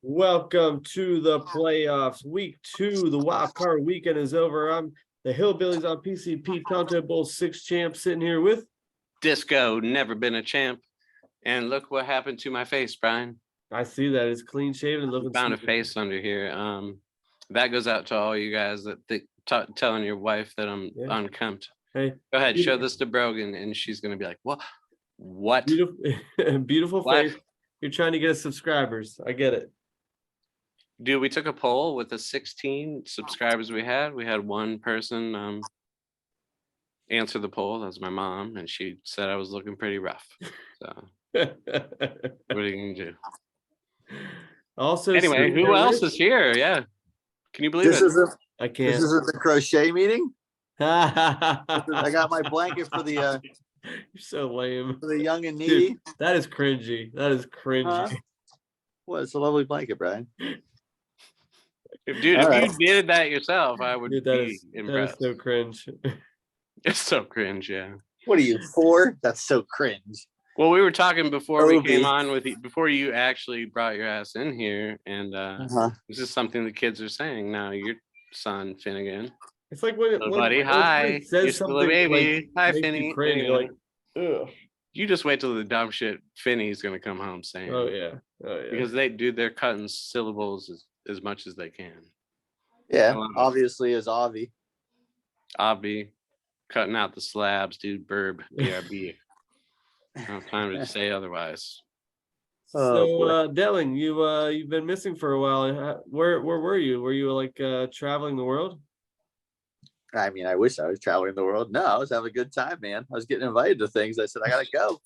Welcome to the playoffs. Week 2, the wild card weekend is over. I'm the Hillbillies on PCP Tonto Bowl 6 champ sitting here with Disco, never been a champ. And look what happened to my face, Brian. I see that it's clean shaven and looking Found super. a face under here. That goes out to all you guys that telling your wife that I'm unkempt. Hey, go ahead, show this to Brogan, and she's gonna be like, What? Beautiful face. You're trying to get us subscribers. I get it. Dude, we took a poll with the 16 subscribers we had. We had one person answer the poll. That was my mom, and she said I was looking pretty rough. So what are you gonna do? Also, anyway, who else is here? Yeah, can you believe it? I can't. This isn't the crochet meeting. I got my blanket for the. You're so lame. For the young and needy. Dude, that is cringy. That is cringy. Well, it's a lovely blanket, Brian. If you did that yourself, I would be impressed. That is so cringe. It's so cringe, yeah. What are you, 4? That's so cringe. Well, we were talking before we came on with you, before you actually brought your ass in here, and this is something the kids are saying now. Your son Finnegan. It's like when buddy, hi, you're still a baby. Hi, Finny. Anyway. Like, you just wait till the dumb shit Finny's gonna come home saying. Oh yeah. Because they're cutting syllables as much as they can. Yeah, obviously as Avi. Avi, cutting out the slabs, dude. BRB. No time to say otherwise. So Delling, you've been missing for a while. Where were you? Were you like traveling the world? I mean, I wish I was traveling the world. No, I was having a good time, man. I was getting invited to things. I said, I gotta go.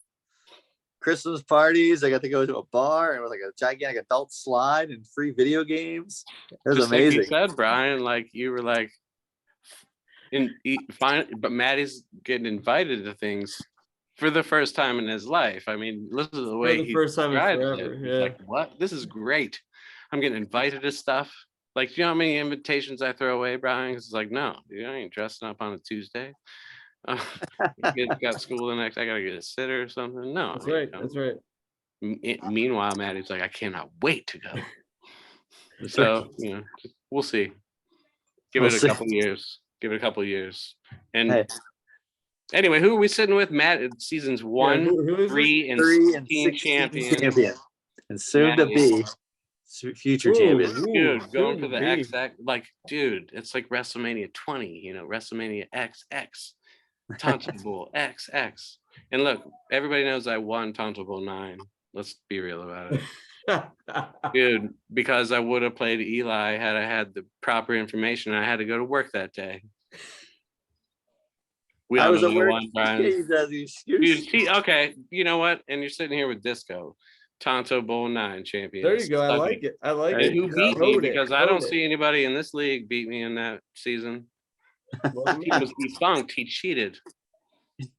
Christmas parties. I got to go to a bar and with like a gigantic adult slide and free video games. It was just amazing. Like you said, Brian, like you were like, but Maddie's getting invited to things for the first time in his life. I mean, listen to the way he first time in forever. He's like, what? This is great. I'm getting invited to stuff. Like, you know how many invitations I throw away, Brian? It's like, no, dude, I ain't dressing up on a Tuesday. Got school the next. I gotta get a sitter or something. No, that's right. That's right. Meanwhile, Maddie's like, I cannot wait to go. So we'll see. Give it a couple years. Give it a couple years. And anyway, who are we sitting with? Matt, seasons 1, 3, and 16 champion, and soon to be future champion. Dude, going for the XX, like, dude, it's like WrestleMania 20. WrestleMania XX. Tonto Bowl XX. And look, everybody knows I won Tonto Bowl 9. Let's be real about it. Dude, because I would have played Eli had I had the proper information. I had to go to work that day. I was at work. Okay, you know what? And you're sitting here with Disco. Tonto Bowl 9 champion. There you go. I like it. I like it. Who beat me? Because I don't see anybody in this league beat me in that season. He was defunct. He cheated.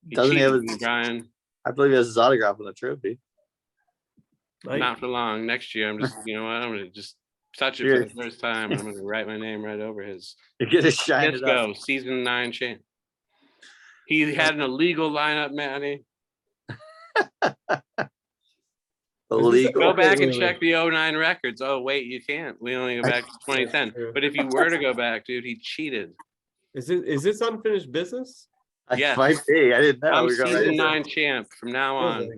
Doesn't he have his, Brian? I believe he has his autograph on the trophy. Not for long. Next year, I'm just, I'm gonna just touch it for the first time. I'm gonna write my name right over his. You're gonna shine it up. Season 9 champ. He had an illegal lineup, Manny. Illegal. Go back and check the 09 records. Oh wait, you can't. We only go back to 2010. But if you were to go back, dude, he cheated. Is this unfinished business? Yeah, might be. I didn't know. I'm season 9 champ from now on.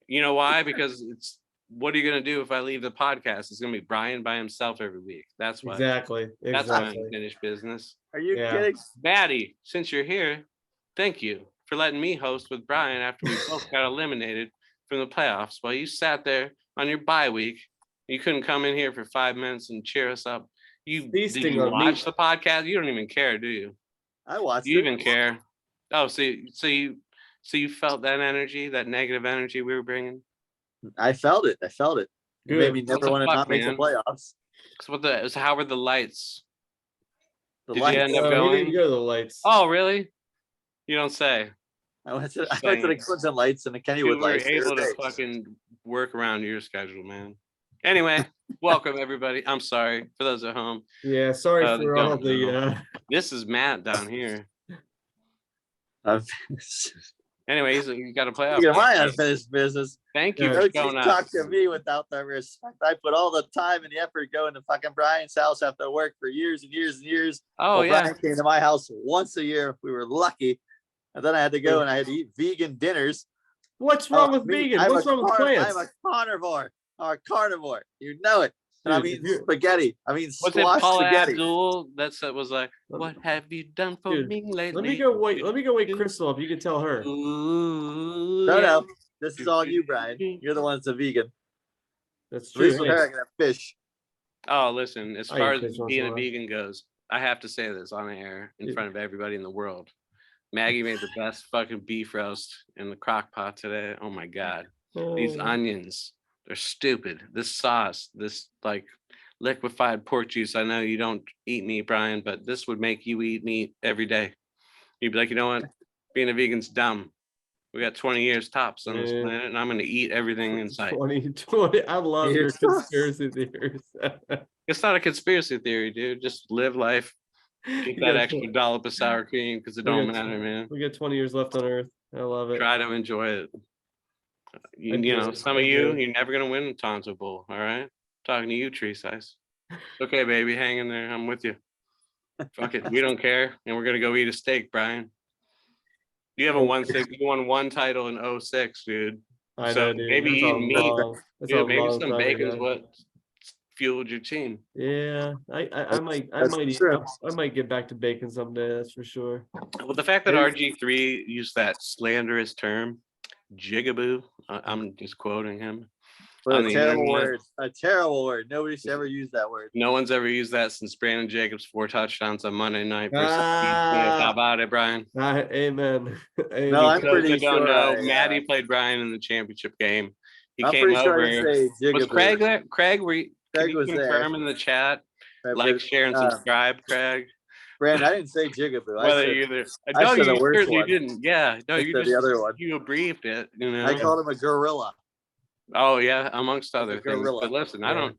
You know why? Because it's what are you gonna do if I leave the podcast? It's gonna be Brian by himself every week. That's why. Exactly. That's why I'm finished business. Are you kidding? Maddie, since you're here, thank you for letting me host with Brian after we both got eliminated from the playoffs while you sat there on your bye week. You couldn't come in here for 5 minutes and cheer us up. Did you watch the podcast? You don't even care, do you? I watched it. You even care? Oh, so you felt that energy, that negative energy we were bringing? I felt it. It made me never want to not make the playoffs. So how were the lights? Did you end up going? We didn't go to the lights. Oh, really? You don't say. I went to the Clinton lights and the Kennywood lights. We were able to fucking work around your schedule, man. Anyway, welcome everybody. I'm sorry for those at home. Yeah, sorry for all the. This is Matt down here. Anyways, you got to play off. Speaking of my unfinished business, Thank you you for know, showing you up. talk to me without the respect. I put all the time and the effort going to fucking Brian's house after work for years and years and years. Oh, Well, yeah. Brian came to my house once a year. We were lucky. And then I had to go and I had to eat vegan dinners. What's wrong with vegan? What's wrong with plants? I'm a carnivore. I'm a carnivore. You know it. And I Dude, mean spaghetti. I mean Was squash it Paula spaghetti. Abdul that was like, what have you done for Dude, me lately? Let me go wake Crystal up. You can tell her. Ooh, No, yeah. no. This is all you, Brian. You're the one that's a vegan. That's At true. least with her, I can have fish. Oh, listen, as I far eat as fish once being in a a while. vegan goes, I have to say this on air in Yeah. front of everybody in the world. Maggie made the best fucking beef roast in the crock pot today. Oh my God. These Oh, onions, they're stupid. This sauce, this like liquefied pork juice. I know you don't eat meat, Brian, but this would make you eat meat every day. You'd be like, you know what? Being a vegan's dumb. We got 20 years tops on this Man. planet, and I'm going to eat everything in sight. 2020. I love your conspiracy theories. It's not a conspiracy theory, dude. Just live life. Get We that got extra dollop of sour cream because it we don't got matter, man. We got 20 years left on Earth. I love it. Try to enjoy it. You know, do, some I of you, do. you're never gonna win Tonto Bowl. All right, talking to you, Tree Size. Okay, baby, hang in there. I'm with you. Fuck it, we don't care, and we're gonna go eat a steak, Brian. You haven't won six. You won one title in 06, dude. I So know, dude. maybe That's a eating meat. long- that's Dude, a maybe long some time bacon's ago. what fueled your team. Yeah, I might That's eat, true. I might get back to bacon someday. That's for sure. Well, the fact that RG3 used that slanderous term, jigaboo, I'm just quoting him. What on a the terrible internet. word. A terrible word. Nobody should ever use that word. No one's ever used that since Brandon Jacobs 4 touchdowns on Monday night versus Steve Ah. Smith. How about it, Brian? Amen. Amen. No, I'm For those pretty that don't sure know, I, Maddie played Brian in the championship game. He I'm came pretty sure I over. didn't say Was jigaboo. Craig there? Craig, can Craig you was there. confirm in the chat? Right, Like, but, share, and subscribe, Craig. Brandon, I didn't say jigaboo. I Whether said, you're there. I No, said the you worst certainly one. didn't. Yeah. No, I you said just the other one. you abbreviated it, you know. I called him a gorilla. Oh yeah, amongst He's a other things. gorilla. But listen, I Yeah. don't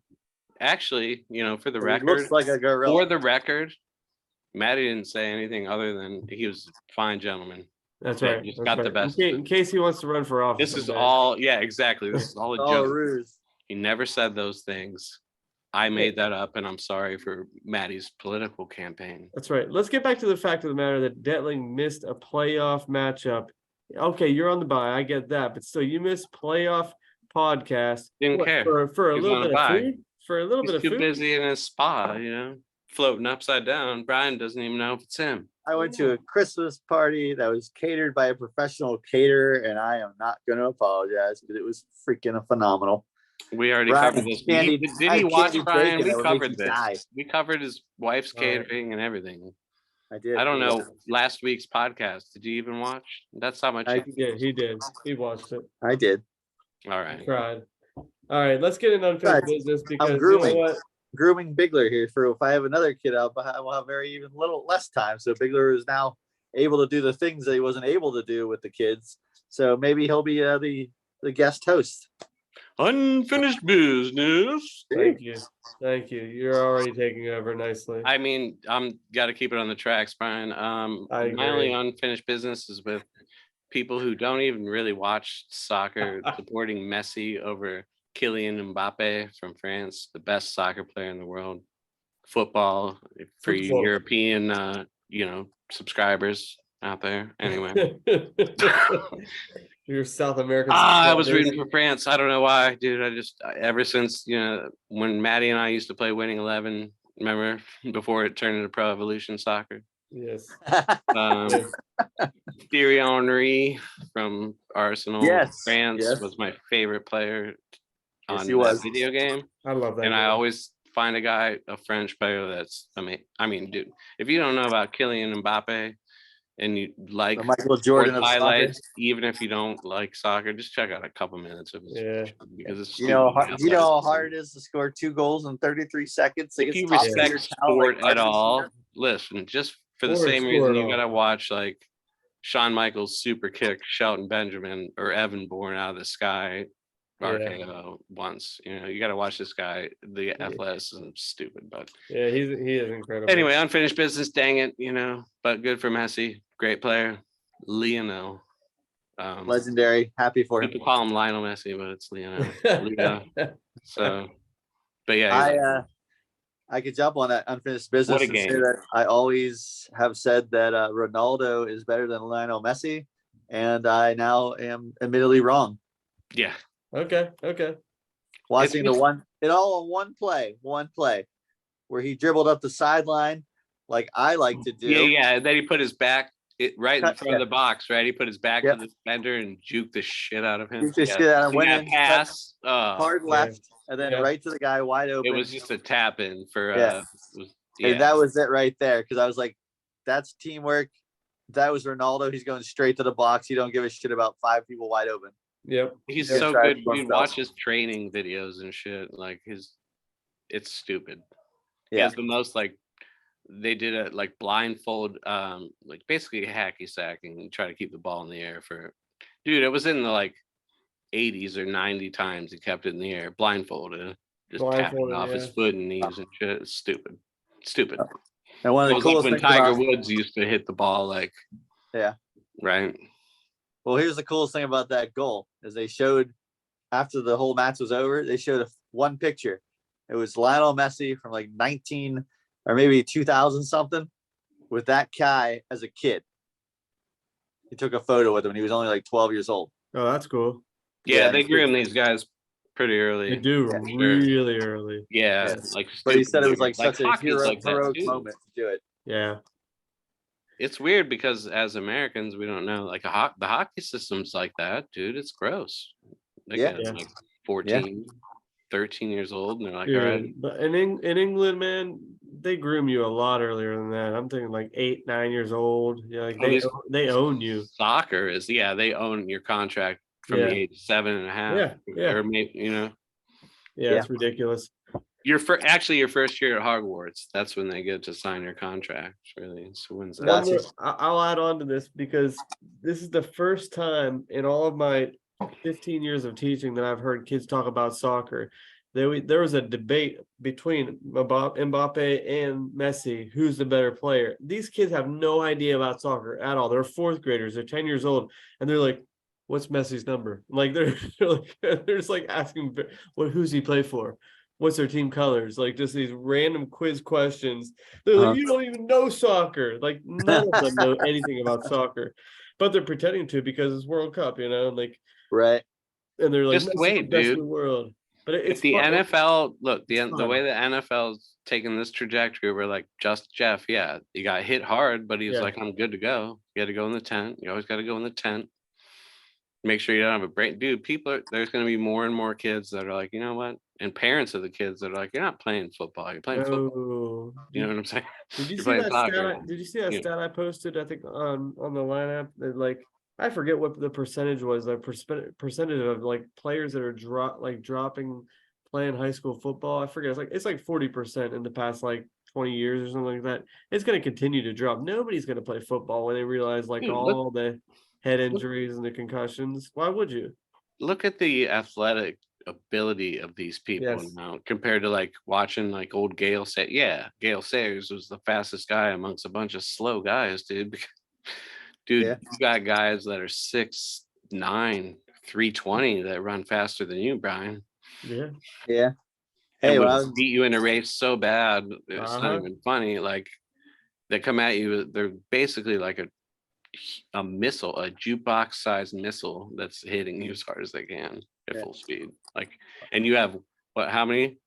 actually, you know, for the He record, looks like a gorilla. for the record, Matty didn't say anything other than he was a fine gentleman. That's Yeah, right. just That's got the right. best. In case he wants to run for office. This is someday. all, yeah, exactly. This is all a All a joke. ruse. He never said those things. I made that up, and I'm sorry for Matty's political campaign. That's right. Let's get back to the fact of the matter that Detling missed a playoff matchup. Okay, you're on the bye. I get that, but still, you missed playoff podcast. Didn't care. For a He was little on a bit of bye. food. For a little He's bit of too food. busy in his spa, you know, floating upside down. Brian doesn't even know if it's him. I went to a Christmas party that was catered by a professional caterer, and I am not going to apologize because it was freaking phenomenal. We already Brian covered this. candied- Did I he watch candied Brian? bacon We that would make covered you this. die. We covered his wife's All right. catering and everything. I did. I don't Yeah. know last week's podcast. Did you even watch? That's how much. He did. He watched it. I did. All right. Cried. All right, let's get in unfinished Guys, business because you grooming. know what? Grooming Bigler here for if I have another kid, I'll have very even little less time. So Bigler is now able to do the things that he wasn't able to do with the kids. So maybe he'll be the guest host. Unfinished business. Thank you. Thank you. You're already taking over nicely. I mean, I'm got to keep it on the tracks, Brian. I agree. My only unfinished business is with people who don't even really watch soccer supporting Messi over Kylian Mbappe from France, the best soccer player in the world. Football for you Football. European, subscribers out there. Anyway, You're South American. I was rooting for France. I don't know why, dude. Ever since, when Maddie and I used to play Winning 11, remember, before it turned into Pro Evolution Soccer. Yes. Thierry Henry from Arsenal, Yes, France, yes. was my favorite player on he that was. video game. I love that. And I game. always find a French player that's amazing. I mean, dude, if you don't know about Kylian Mbappe and you like The Michael Jordan of soccer. highlights, even if you don't like soccer, just check out a couple minutes of his because it's You know stupid. how hard it is to score 2 goals in 33 seconds. If you respect sport at all, listen, just for the same reason you gotta watch like Shawn Michaels super kick Shelton Benjamin or Evan Bourne out of the sky RKO once. You gotta watch this guy. The athleticism is stupid, but he is incredible. anyway, unfinished business, dang it, but good for Messi, great player. Lionel. Legendary. Happy for him. People call him Lionel Messi, but it's Leo. So, but yeah, I could jump on that unfinished what business a and say game. that I always have said that Ronaldo is better than Lionel Messi, and I now am admittedly wrong. Yeah. Okay. Watching it all in one play where he dribbled up the sideline like I like to do. Yeah. And then he put his back right in front of the box, right? He put his back Yep. to the defender and juked the shit out of him. Juked the shit out of him, went that in, pass. hard left, and then right to the guy wide open. It was just a tap in for And that was it right there, because I was like, that's teamwork. That was Ronaldo. He's going straight to the box. He don't give a shit about 5 people wide open. Yep. He's so good. You watch his training videos and shit. Like it's stupid. Yeah. He has the most like, they did a like blindfold, like basically a hacky sacking and try to keep the ball in the air for, dude. It was in the like 80s or 90 times he kept it in the air, blindfolded, just tapping off his foot and knees and shit. It's stupid. And one of the coolest like when things Tiger Woods used to hit the ball, like right. Well, here's the coolest thing about that goal is they showed after the whole match was over, they showed one picture. It was Lionel Messi from like 19 or maybe 2000 something with that guy as a kid. He took a photo with him and he was only like 12 years old. Oh, that's cool. Yeah, they groom these guys pretty early. They do really early. Yeah, like. But he said it was like such a heroic moment to do it. Yeah. It's weird because as Americans, we don't know. Like the hockey system's like that, dude. It's gross. Like 14, 13 years old, and they're like, all right. But in England, man, they groom you a lot earlier than that. I'm thinking like 8, 9 years old. Yeah, like they own you. Soccer is they own your contract from the age of 7.5. Yeah. Or maybe, Yeah, it's ridiculous. Your first year at Hogwarts, that's when they get to sign your contract. Really, so when's that? I'll add on to this because this is the first time in all of my 15 years of teaching that I've heard kids talk about soccer. There was a debate between Mbappe and Messi, who's the better player. These kids have no idea about soccer at all. They're 4th graders. They're 10 years old, and they're like, "What's Messi's number?" Like they're just like asking, who's he play for? What's their team colors? Like just these random quiz questions. They're like, you don't even know soccer. Like none of them know anything about soccer, but they're pretending to because it's World Cup, like right. And they're like, just wait, best dude. in the world. But it's the fun. NFL. Look, the way the NFL's taking this trajectory, we're like, just Jeff. Yeah, he got hit hard, but he's like, I'm good to go. You got to go in the tent. You always got to go in the tent. Make sure you don't have a break, dude. There's going to be more and more kids that are like, you know what? And parents of the kids that are like, you're not playing football. You're playing football. You know what I'm saying? Did you see that stat? Did you see that stat I posted? I think on the lineup that like I forget what the percentage was. The percentage of like players that are dropping playing high school football. I forget. It's like 40% in the past like 20 years or something like that. It's going to continue to drop. Nobody's going to play football when they realize all the head injuries and the concussions. Why would you? Look at the athletic ability of these people now compared to like watching like old Gale Sayers. Yeah, Gale Sayers was the fastest guy amongst a bunch of slow guys, dude. Dude, you got guys that are 6'9", 320 that run faster than you, Brian. Yeah. Hey, would beat you in a race so bad, it's not even funny. Like they come at you, they're basically like a missile, a jukebox sized missile that's hitting you as hard as they can at full speed. Like, and you have how many?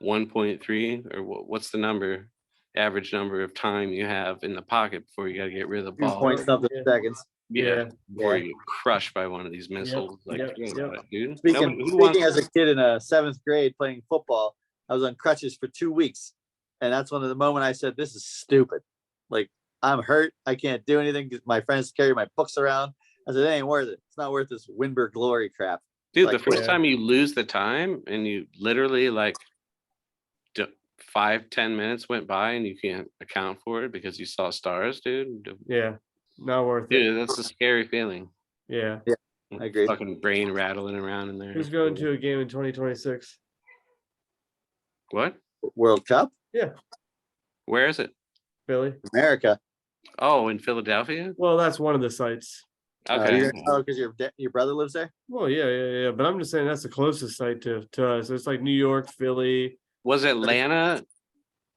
1.3 or what's the average number of time you have in the pocket before you got to get rid of the ball? 2.something seconds. Before you get crushed by one of these missiles. Dude. Speaking as a kid in 7th grade playing football, I was on crutches for 2 weeks. And that's one of the moment I said, this is stupid. Like, I'm hurt. I can't do anything because my friends carry my books around. I said, it ain't worth it. It's not worth this Winberg glory crap. Dude, the first time you lose the time and you literally like 5-10 minutes went by and you can't account for it because you saw stars, dude. Yeah, not worth it. Dude, that's a scary feeling. Yeah, I agree. Fucking brain rattling around in there. Who's going to a game in 2026? What? World Cup? Yeah. Where is it? Philly. America. Oh, in Philadelphia? Well, that's one of the sites. Okay. Because your brother lives there. Well, yeah. But I'm just saying that's the closest site to us. It's like New York, Philly. Was Atlanta?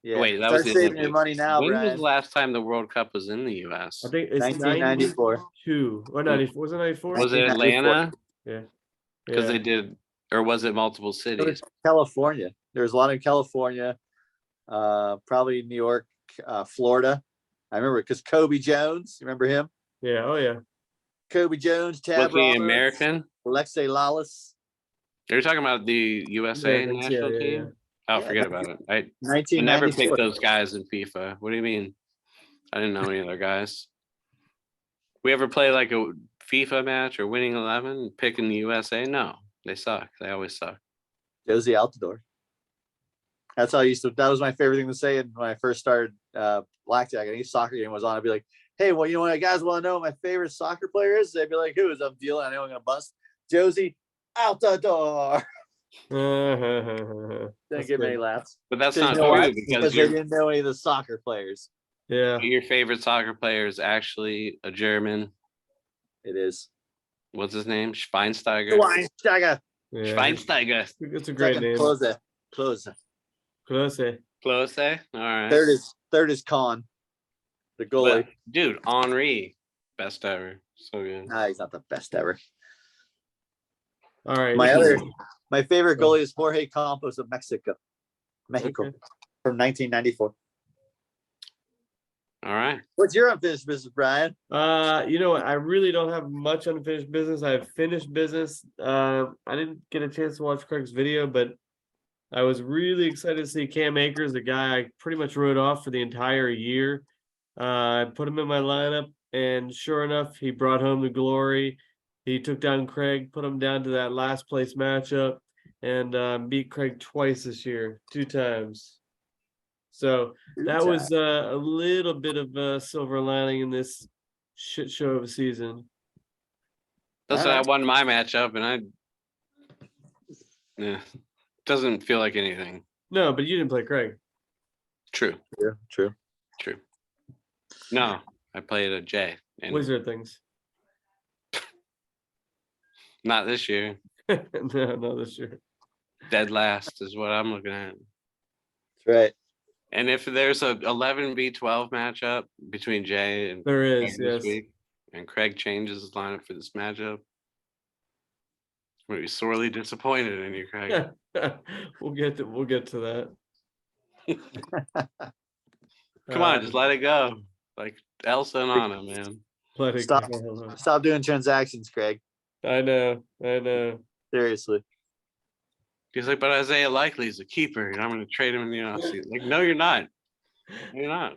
Yeah. Wait, that Start was the saving your Olympics. money now, When was Brian. the last time the World Cup was in the U.S.? I think it's 1994. 92 or 94. Was it 94? Was it 1994. Atlanta? Yeah. Because they did, or was it multiple It cities? was California. There was a lot in California, probably New York, Florida. I remember because Kobe Jones. You remember him? Yeah. Oh yeah. Kobe Jones, Was Tab he Roberts, American? Alexei Lalas. You're talking about the USA Yeah, national yeah. team? Oh, Yeah, forget about it. I never 1994. picked those guys in FIFA. What do you mean? I didn't know any other guys. We ever play like a FIFA match or winning 11 picking the USA? No, they suck. They always suck. Josie Altidore. That's how I used to. That was my favorite thing to say. And when I first started blackjack, any soccer game was on, I'd be like, "Hey, well, you know what, guys want to know what my favorite soccer player is?" They'd be like, "Who is?" I'm dealing. I know I'm gonna bust. Josie Altidore. Didn't That's get many good. laughs. But that's Because not you know why? true because Because they didn't know any of the soccer players. Yeah. your favorite soccer player is actually a German. It is. What's his name? Schweinsteiger. Schweinsteiger. Yeah. Schweinsteiger. It's a great Second, name. Close. Close. Close, eh? All right. Third is Con, the goalie. But, dude, Henri, best ever. So good. Nah, he's not the best ever. All right. My favorite goalie is Jorge Campos of Mexico. Okay. From 1994. All right. What's your unfinished business, Brian? You know what? I really don't have much unfinished business. I have finished business. I didn't get a chance to watch Craig's video, but I was really excited to see Cam Akers, the guy I pretty much wrote off for the entire year. I put him in my lineup, and sure enough, he brought home the glory. He took down Craig, put him down to that last place matchup, and beat Craig twice this year, 2 times. So that was a little bit of a silver lining in this shit show of a season. Listen, I won my matchup, and doesn't feel like anything. No, but you didn't play Craig. True. Yeah, true. No, I played a J. And Wizard things. not this year. No, this year. Dead last is what I'm looking at. That's right. And if there's a 11v12 matchup between Jay and There Craig is, this yes. week, and Craig changes his lineup for this matchup, I'm gonna be sorely disappointed in you, Craig. We'll get to that. Come on, just let it go. Like Elsa and Anna, man. Let it Stop. go. Stop doing transactions, Craig. I know. Seriously. He's like, but Isaiah Likely is a keeper, and I'm gonna trade him in the offseason. Like, no, you're not. You're not.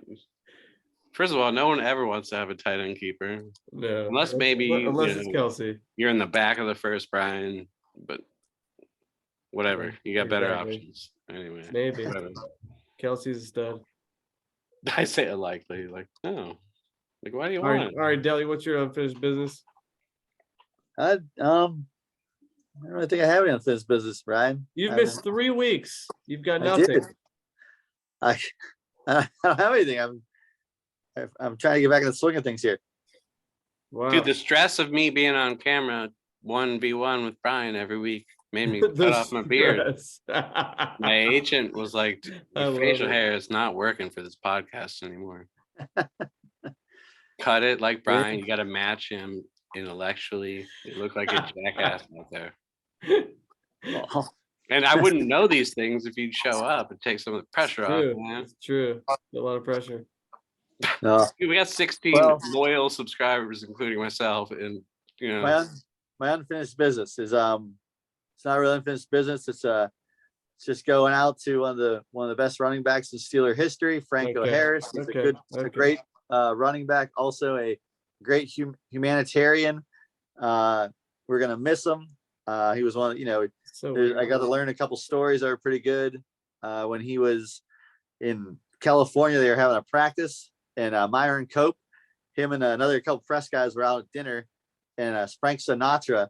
First of all, no one ever wants to have a tight end keeper. No. Unless maybe it's Kelsey. You're in the back of the first, Brian, but whatever. You got better options. Anyway. Maybe. Whatever. Kelsey's a stud. I say it likely, like, no. Like, why do you All want right, it? all right, Deli, what's your unfinished business? I don't really think I have any unfinished business, Brian. You've missed 3 weeks. You've got I nothing. did. I don't have anything. I'm trying to get back in the swing of things here. Wow. Dude, the stress of me being on camera 1v1 with Brian every week made me cut off my beard. My agent was like, your facial hair is not working for this podcast anymore. Cut it like Brian. You got to match him intellectually. You look like a jackass out there. Oh, And I wouldn't know these things if you'd show up and take some of the pressure off, man. It's true. A lot of pressure. no. Dude, we got 16 loyal subscribers, including myself, and you know. My unfinished business is it's not really unfinished business. It's just going out to one of the best running backs in Steeler history, Franco Harris. He's a great running back, also a great humanitarian. We're gonna miss him. He was one, I got to learn a couple stories that are pretty good. When he was in California, they were having a practice, and Myron Cope, him and another couple press guys were out at dinner, and Frank Sinatra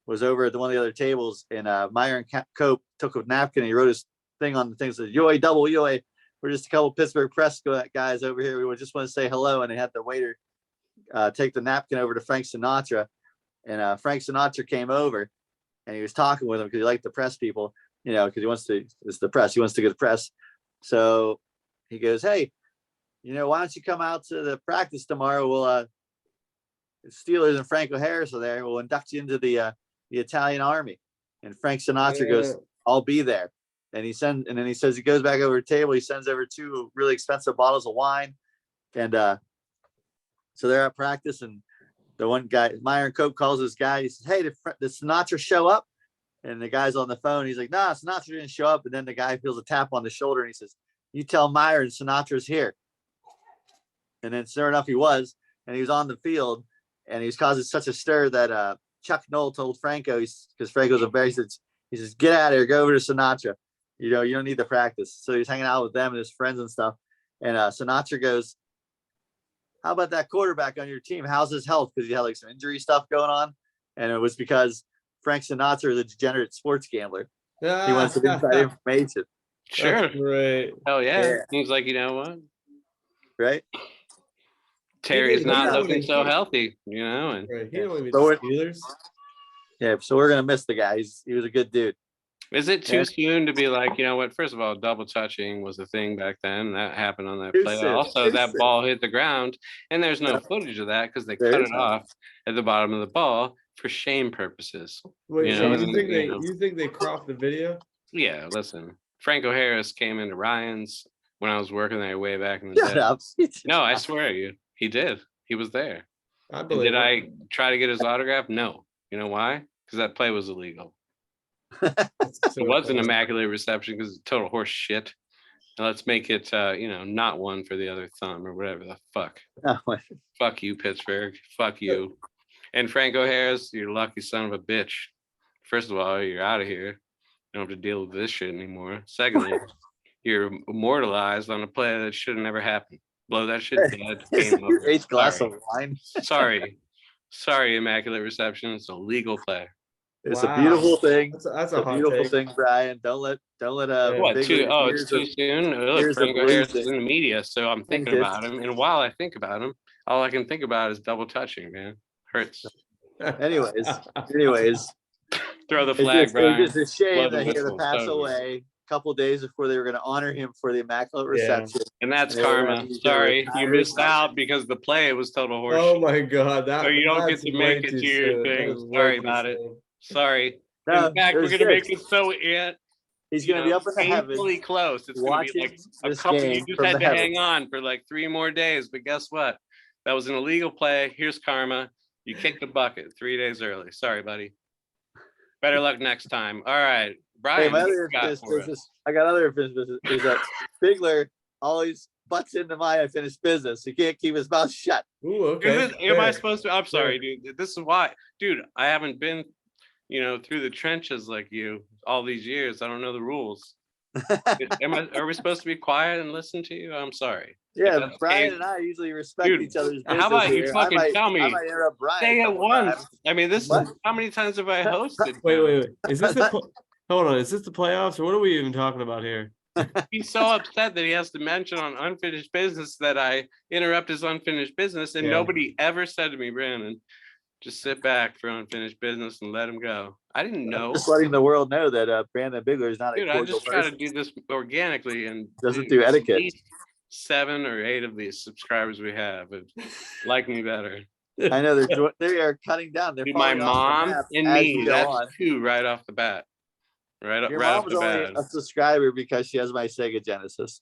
was over at one of the other tables, and Myron Cope took a napkin and he wrote his thing on the thing, said, "Yoy, double yoy. We're just a couple Pittsburgh press guys over here. We just want to say hello." And they had the waiter take the napkin over to Frank Sinatra, and Frank Sinatra came over, and he was talking with him because he liked the press people, because he wants to. It's the press. He wants to get the press. So he goes, "Hey, why don't you come out to the practice tomorrow? We'll Steelers and Franco Harris are there. We'll induct you into the Italian army." And Frank Sinatra goes, "I'll be there." And then he says he goes back over the table. He sends over 2 really expensive bottles of wine, and so they're at practice. And the one guy, Myron Cope, calls this guy. He says, "Hey, did Sinatra show up?" And the guy's on the phone. He's like, "Nah, Sinatra didn't show up." And then the guy feels a tap on the shoulder, and he says, "You tell Myron Sinatra's here." And then sure enough, he was, and he was on the field, and he was causing such a stir that Chuck Noll told Franco, because Franco's he says, "Get out of here, go over to Sinatra. You don't need the practice." So he's hanging out with them and his friends and stuff. And Sinatra goes, "How about that quarterback on your team? How's his health?" Because he had like some injury stuff going on. And it was because Frank Sinatra is a degenerate sports gambler. He wants some inside information. Sure. Right. Hell yeah. He's like, you know what? Right? Terry's not looking so healthy, and Right. He don't even the Steelers. Yeah, so we're gonna miss the guy. He was a good dude. Is it too soon to be like, what? First of all, double touching was a thing back then. That happened on that play. Also, that ball hit the ground, and there's no footage of that because they cut it off at the bottom of the ball for shame purposes. Wait, so you think they cropped the video? Yeah, listen. Franco Harris came into Ryan's when I was working there way back in the day. No, I swear to you, he did. He was there. I believe. Did I try to get his autograph? No. You know why? Because that play was illegal. It was an immaculate reception because it's total horse shit. And let's make it, not one for the other thumb or whatever the fuck. Fuck you, Pittsburgh. Fuck you. And Franco Harris, you're lucky son of a bitch. First of all, you're out of here. You don't have to deal with this shit anymore. Secondly, you're immortalized on a play that should have never happened. Blow that shit dead. Your 8th glass of wine. Sorry, immaculate reception. It's a legal play. It's a beautiful thing. That's a beautiful thing, Brian. Don't let what it's too soon. Look, Franco Harris is in the media, so I'm thinking about him. And while I think about him, all I can think about is double touching, man. Hurts. Anyways, throw the flag, Brian. It's just a shame that he had to pass away a couple days before they were going to honor him for the immaculate reception. And that's karma. Sorry, you missed out because the play was total horseshit. Oh my god, so you don't get to make it to your thing. Sorry about it. Sorry. No, in fact, we're gonna make it so he's gonna be up in the heavens. Painfully close. It's gonna be like a couple. You just had to hang on for like 3 more days, but guess what? That was an illegal play. Here's karma. You kicked the bucket 3 days early. Sorry, buddy. Better luck next time. All right, Brian. Hey, I got other business. Is that Bigler always butts into my unfinished business. He can't keep his mouth shut. Ooh, okay. Am I supposed to? I'm sorry, dude. This is why, dude. I haven't been, through the trenches like you all these years. I don't know the rules. Are we supposed to be quiet and listen to you? I'm sorry. Yeah, Brian and I usually respect each other's business. How about you fucking tell me? I might interrupt Brian. Say it once. I mean, this is how many times have I hosted? Wait. Is this hold on? Is this the playoffs or what are we even talking about here? He's so upset that he has to mention on unfinished business that I interrupt his unfinished business, and nobody ever said to me, Brandon, just sit back for unfinished business and let him go. I didn't know. Just letting the world know that Brandon Bigler is not a cordial I just try to do this organically and doesn't do etiquette. 7 or 8 of the subscribers we have like me better. I know they are cutting down. They're my mom and me. That's 2 right off the bat. Your mom's only a subscriber because she has my Sega Genesis.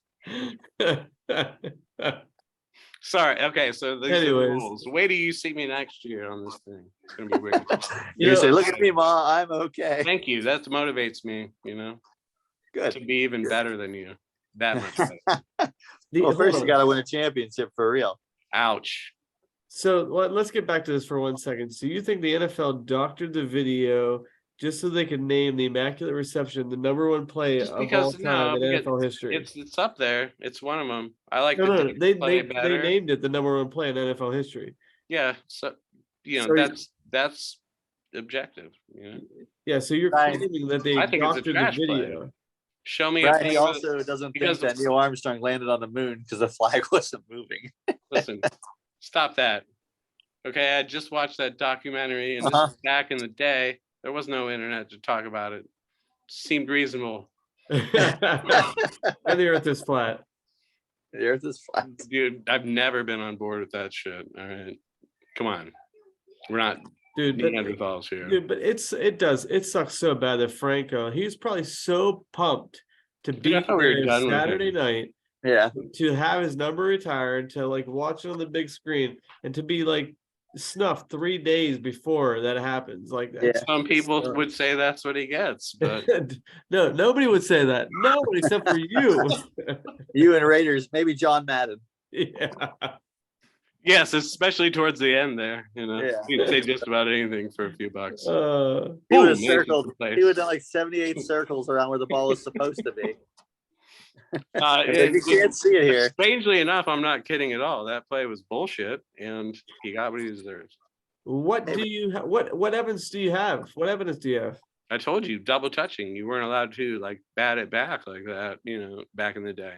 Sorry. Okay, so these are the rules. Wait till you see me next year on this thing. It's gonna be weird. You say, "Look at me, Ma. I'm okay." Thank you. That motivates me. Good to be even better than you. That much better. Well, first you got to win a championship for real. Ouch. So let's get back to this for 1 second. So you think the NFL doctored the video just so they could name the immaculate reception the #1 play of all time in NFL history? It's up there. It's one of them. I like. No. They named it the #1 play in NFL history. Yeah. So that's objective. Yeah. So you're claiming that they doctored the video. Play. Show me. Brian, he also doesn't think that Neil Armstrong landed on the moon because the flag wasn't moving. Listen, stop that. Okay, I just watched that documentary, and this Uh-huh. was back in the day. There was no internet to talk about it. Seemed reasonable. And the earth is flat. The earth is flat. Dude, I've never been on board with that shit. All right. Come on. We're not Dude, but Neanderthals here. dude, but it sucks so bad that Franco, he was probably so pumped to Dude, I be thought we were there done with Saturday him. night, Yeah. to have his number retired, to like watch it on the big screen, and to be like snuffed 3 days before that happens. Like that's Some people would say that's what he gets, but no, nobody would say that. Nobody except for you. You and Raiders, maybe John Madden. Yeah. yes, especially towards the end there. You know, Yeah. you can say just about anything for a few bucks. He would Boom, have man, circled. keep the place. He would have done like 78 circles around where the ball was supposed to be. You can't see it here. Strangely enough, I'm not kidding at all. That play was bullshit, and he got what he deserves. What do you what evidence do you have? What evidence do you have? I told you, double touching. You weren't allowed to like bat it back like that. You know, back in the day,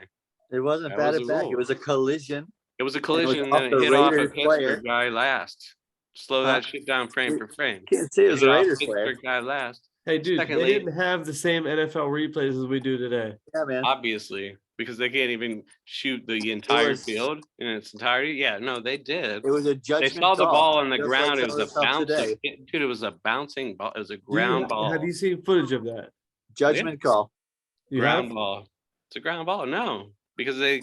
It wasn't That batted was a back. rule. It was a collision. it was a collision, and off then the it hit off a Raiders Pittsburgh player. guy last. Slow Huh? that shit down frame for frame. Can't see it was Hit a off Raiders player. Pittsburgh guy last. Hey, dude, Secondly- they didn't have the same NFL replays as we do today. Yeah, man. Obviously, because they can't even shoot the entire was- field in its entirety. Yeah, no, they did. It was a They judgment saw the call, ball on the just ground. like It was some a of the stuff bouncing. today. Dude, it was a bouncing ball. It was a Do you ground have, ball. Have you seen footage of that? Judgment call. You Ground have? ball. It's a ground ball. No, because they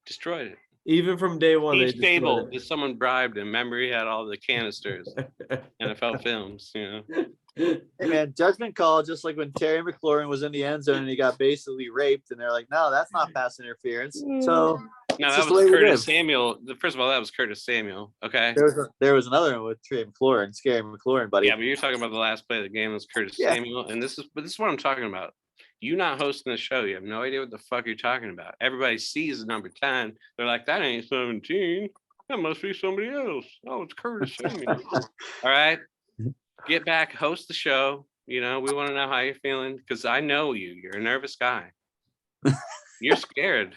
destroyed it. Even from day one, they Steve Stable, destroyed if someone bribed him, remember he had all the canisters, it. NFL films, you know. Hey, man, judgment call, just like when Terry McLaurin was in the end zone and he got basically raped, and they're like, no, that's not pass interference. So No, it's that just the was way we Curtis live. Samuel. First of all, that was Curtis Samuel. Okay. There was another one with Terry McLaurin, Scary McLaurin, buddy. Yeah, but you're talking about the last play of the game was Curtis Yeah. Samuel, and this is what I'm talking about. You not hosting the show, you have no idea what the fuck you're talking about. Everybody sees the number 10. They're like, that ain't 17. That must be somebody else. Oh, it's Curtis Samuel. All right. Get back, host the show. You know, we want to know how you're feeling because I know you. You're a nervous guy. You're scared.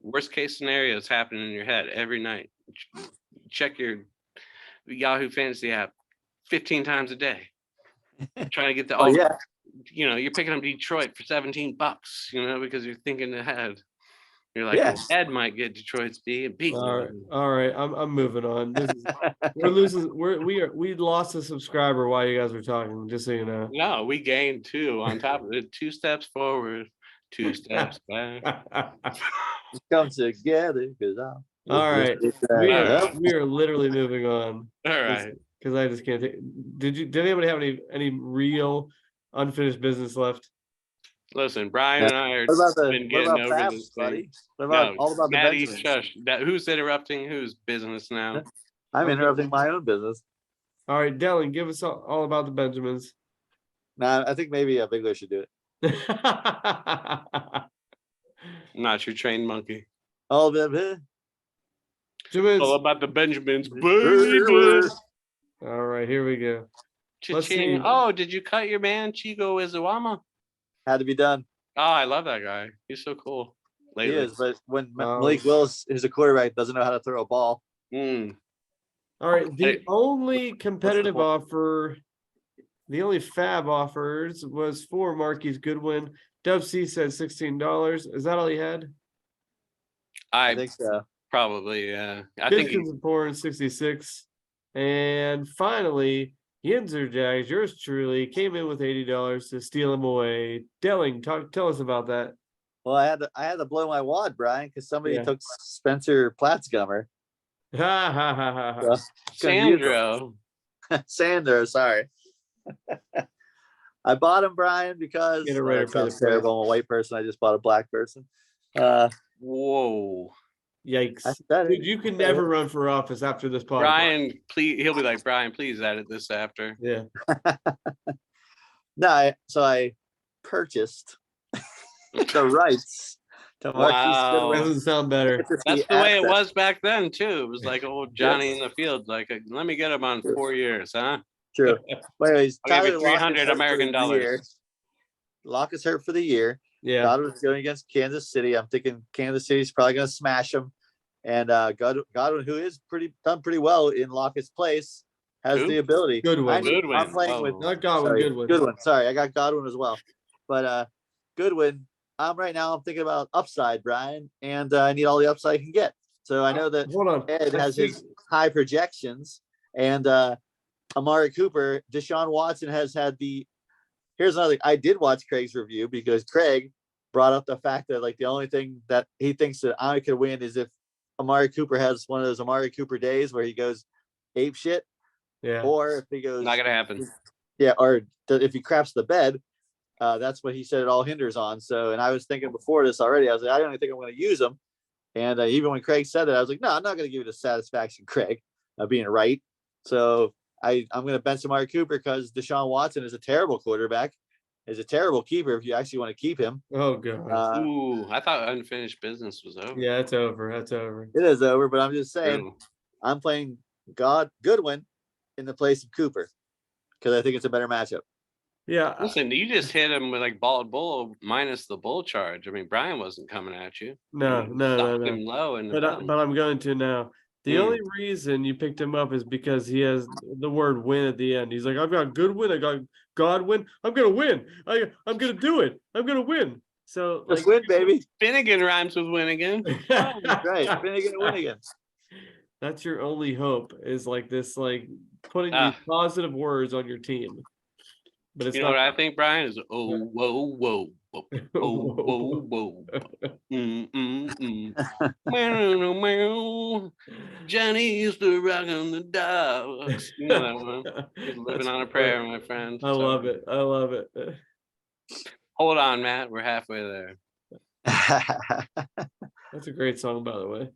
Worst case scenario is happening in your head every night. Check your Yahoo Fantasy app 15 times a day. Trying to get the Oh, yeah. You know, you're picking up Detroit for $17, you know, because you're thinking ahead. You're like, Yes. well, Ed might get Detroit's D and beat All right. I'm moving on. We're losing. We lost a subscriber while you guys were talking. Just so you know. No, we gained 2 on top of it. 2 steps forward, 2 steps back. Come together because I'm. All right. We are literally moving on. All right. Because I just can't take. Did anybody have any real unfinished business left? Listen, Brian and I are What about been the getting what over about this Fabs, thing. buddy? What about No, all about the Maddie, Benjamins? shush. Who's interrupting whose business now? I'm interrupting my own business. All right, Dylan, give us all about the Benjamins. Nah, I think maybe Big Louie should do it. Not your trained monkey. All of them. Benjamins. All about the Benjamins. Baby. All right, here we go. Let's Cha-ching. see. Oh, did you cut your man Chigo Izuama? Had to be done. Oh, I love that guy. He's so cool. He Lately. is, but when Malik Willis is a quarterback, doesn't know how to throw a ball. Mm. All right, the Hey. only competitive point? offer, the only fab offers was for Marquise Goodwin. Dub C said $16. Is that all he had? I I think so. probably, yeah. I think Pistons and Porn 66. And finally, Yinzer Jags, yours truly, came in with $80 to steal him away. Delling, tell us about that. Well, I had to blow my wad, Brian, because somebody Yeah. took Spencer Platzgummer. Ha ha ha ha ha. So, Sandro. Sandro, sorry. I bought him, Brian, because Get it right that for the sounds terrible. I'm a white person. I just bought a black person. Whoa. Yikes. I said Dude, it. you can never run for office after this podcast. Brian, please. He'll be like, Brian, please edit this after. Yeah. No, so I purchased the rights to Marquise Wow. Goodwin. Doesn't sound better. That's the way it was back then, too. It was like old Johnny in the field. Like, let me get him on 4 years, huh? True. But anyways, I'll give you Tyler Lock is 300 hurt for American the dollars. year. Locke is hurt for the year. Yeah. Thought it was going against Kansas City. I'm thinking Kansas City's probably going to smash them. And Godwin, who is done pretty well in Lockett's place, has Who? the ability. Goodwin. I'm playing with Oh. Not Godwin, Goodwin. Goodwin. Sorry, I got Godwin as well. But Goodwin, I'm thinking about upside, Brian, and I need all the upside I can get. So I know that Hold on. Ed has his high projections, and Amari Cooper, Deshaun Watson has had the. Here's another thing. I did watch Craig's review because Craig brought up the fact that like the only thing that he thinks that I could win is if Amari Cooper has one of those Amari Cooper days where he goes ape shit, Yeah. or if he goes Not gonna happen. Yeah, or if he craps the bed. That's what he said it all hinders on. So, and I was thinking before this already, I was like, I don't even think I'm going to use him. And even when Craig said that, I was like, no, I'm not going to give you the satisfaction, Craig, of being right. So I'm going to bench Amari Cooper because Deshaun Watson is a terrible quarterback, is a terrible keeper if you actually want to keep him. Oh god. Ooh, I thought unfinished business was over. Yeah, it's over. That's over. It is over, but I'm just saying, True. I'm playing Goodwin in the place of Cooper because I think it's a better matchup. Yeah. Listen, you just hit him with like bald bull minus the bull charge. I mean, Brian wasn't coming at you. No. Stopped him low in the But I'm going to now. The only reason you picked him up is because he has the word win at the end. He's like, I've got Goodwin, I got Godwin. I'm gonna win. I'm gonna do it. I'm gonna win. So Just win, baby. Finnegan rhymes with Winnigan. That's right. Finnegan and Winnigan. That's your only hope is like this, like putting these positive words on your team. But it's you know what I think, Brian, is oh whoa whoa whoa oh whoa whoa Johnny used to rock on the dogs. You know that one. He's living on a prayer, my friend. I love it. I love it. Hold on, Matt. We're halfway there. That's a great song, by the way.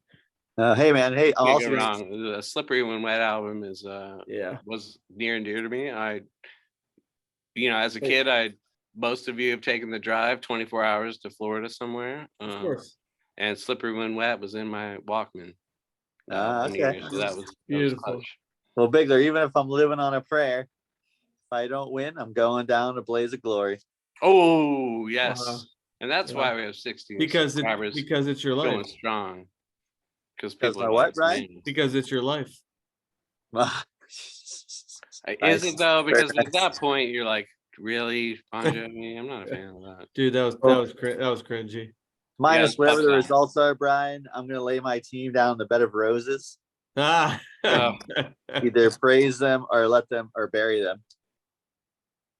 Hey man, hey, Can't go wrong. The Slippery When Wet album is was near and dear to me. As a kid, most of you have taken the drive 24 hours to Florida somewhere. Of course. And Slippery When Wet was in my Walkman. Okay. So that was beautiful. clutch. Well, Bigler, even if I'm living on a prayer, if I don't win, I'm going down a blaze of glory. Oh yes, and that's why we have 16 subscribers. Because it's your life. Going strong. Because my what, Brian? Because it's your life. Is it though? Because at that point you're like, really, Bon Jovi? I'm not a fan of that. Dude, that was cringy. Minus whatever the results are, Brian, I'm gonna lay my team down in the bed of roses. Either praise them or let them or bury them.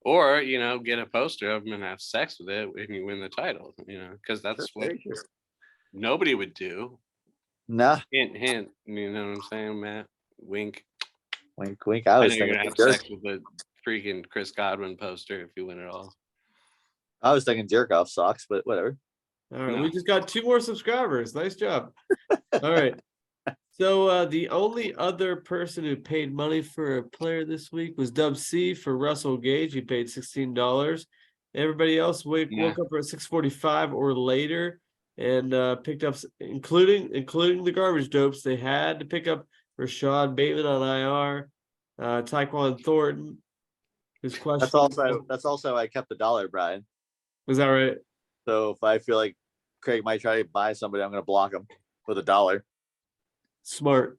Or get a poster of them and have sex with it when you win the title. Because that's what nobody would do. Nah. Hint, hint. You know what I'm saying, Matt? Wink. Wink, wink. I was thinking thinking you're gonna have sex with the freaking Chris Godwin poster if you win it all. I was thinking jerk off socks, but whatever. All right, we just got 2 more subscribers. Nice job. All right. So the only other person who paid money for a player this week was Dub C for Russell Gage. He paid $16. Everybody else woke up at 6:45 or later and picked up, including the garbage dopes. They had to pick up Rashad Bateman on IR, Tyquan Thornton, who's questionable. That's also I kept $1, Brian. Was that right? So if I feel like Craig might try to buy somebody, I'm going to block him with $1. Smart.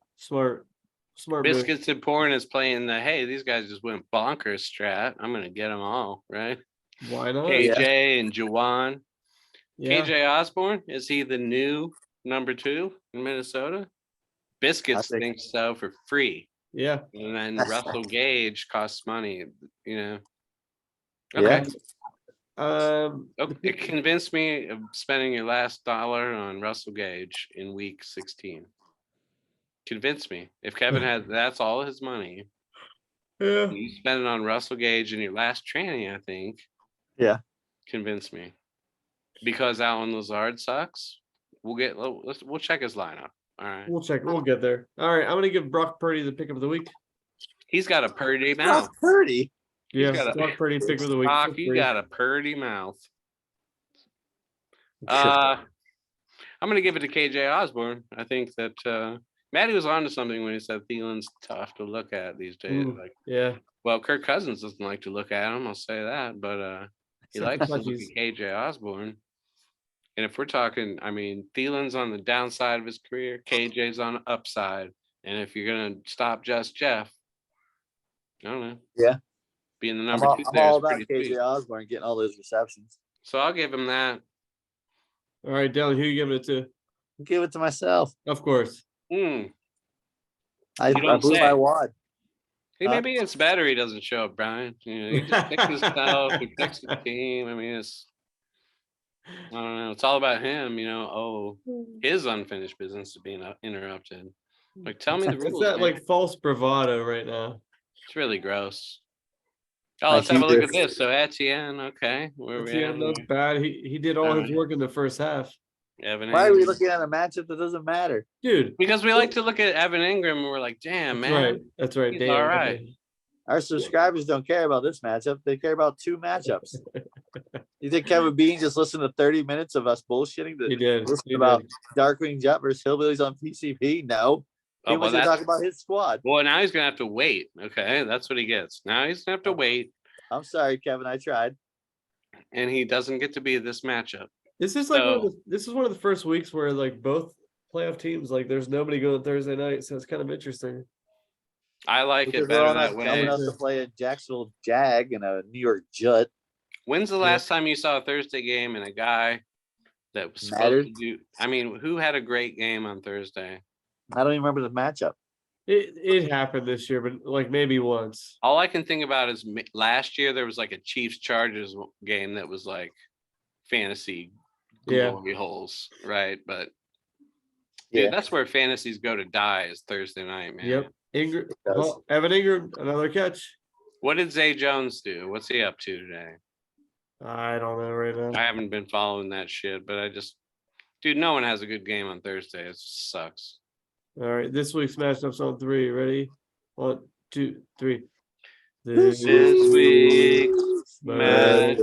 Biscuits and Porn is playing the hey, these guys just went bonkers strat. I'm going to get them all, right? Why not? KJ and Jawan. Yeah. KJ Osborne, is he the new number 2 in Minnesota? Biscuits thinks so for free. Yeah. And then Russell Gage costs money, Okay. Yeah. It convinced me of spending your last dollar on Russell Gage in week 16. Convinced me. If Kevin had that's all his money. Yeah. You spend it on Russell Gage in your last tranny, I think. Yeah. Convinced me. Because Alan Lazard sucks. We'll check his lineup. All right. We'll check. We'll get there. All right. I'm gonna give Brock Purdy the pick of the week. He's got a Purdy mouth. Brock Purdy. Yeah, Brock Purdy pick of the week. Brock, you got a Purdy mouth. I'm gonna give it to KJ Osborne. I think that Matty was onto something when he said Thielen's tough to look at these days. Well, Kirk Cousins doesn't like to look at him. I'll say that, but he likes to look at KJ Osborne. And if we're talking, I mean, Thielen's on the downside of his career, KJ's on the upside. And if you're gonna stop just Jeff, I don't know. Yeah. Being the I'm number all, 2 I'm there is all about pretty KJ sweet. Osborne getting all those receptions. So I'll give him that. All right, Dylan, who you giving it to? Give it to myself. Of course. I You don't blew say. my wad. Hey, maybe it's better he doesn't show up, Brian. You know, he just picks himself, he picks the team. I mean, I don't know. It's all about him, you know. Oh, his unfinished business is being interrupted. Like, tell me the It's rules, that man. like false bravado right now. It's really gross. Oh, My let's have a look at hubris. this. So Etienne, okay. Where we at? That's bad. He did all his work in the first half. Evan Why are we Ingram. looking at a matchup that doesn't matter? Dude. Because we like to look at Evan Ingram and we're like, damn, That's man. right. That's right. He's Damn. all right. Our subscribers don't care about this matchup. They care about 2 matchups. You think Kevin Bean just listened to 30 minutes of us bullshitting He did. about Darkwing Jet versus Hillbillies on PCP? No. He wants to talk about his squad. Well, now he's gonna have to wait. Okay, that's what he gets. Now he's gonna have to wait. I'm sorry, Kevin. I tried. And he doesn't get to be this matchup. This is like this is one of the first weeks where like both playoff teams, like there's nobody going Thursday night, so it's kind of interesting. I like Because it better we're all that not way. dumb enough to play a Jacksonville Jag and a New York Jet. When's the last time you saw a Thursday game and a guy that was supposed to do? I mean, who had a great game on Thursday? I don't even remember the matchup. It happened this year, but like maybe once. All I can think about is last year there was like a Chiefs Chargers game that was like fantasy glory holes, right? But dude, that's where fantasies go to die, is Thursday night, man. Yep. Evan Ingram, another catch. What did Zay Jones do? What's he up to today? I don't know right now. I haven't been following that shit, but dude, no one has a good game on Thursday. It sucks. All right, this week's matchups on 3. Ready? 1, 2, 3. This week's matchups.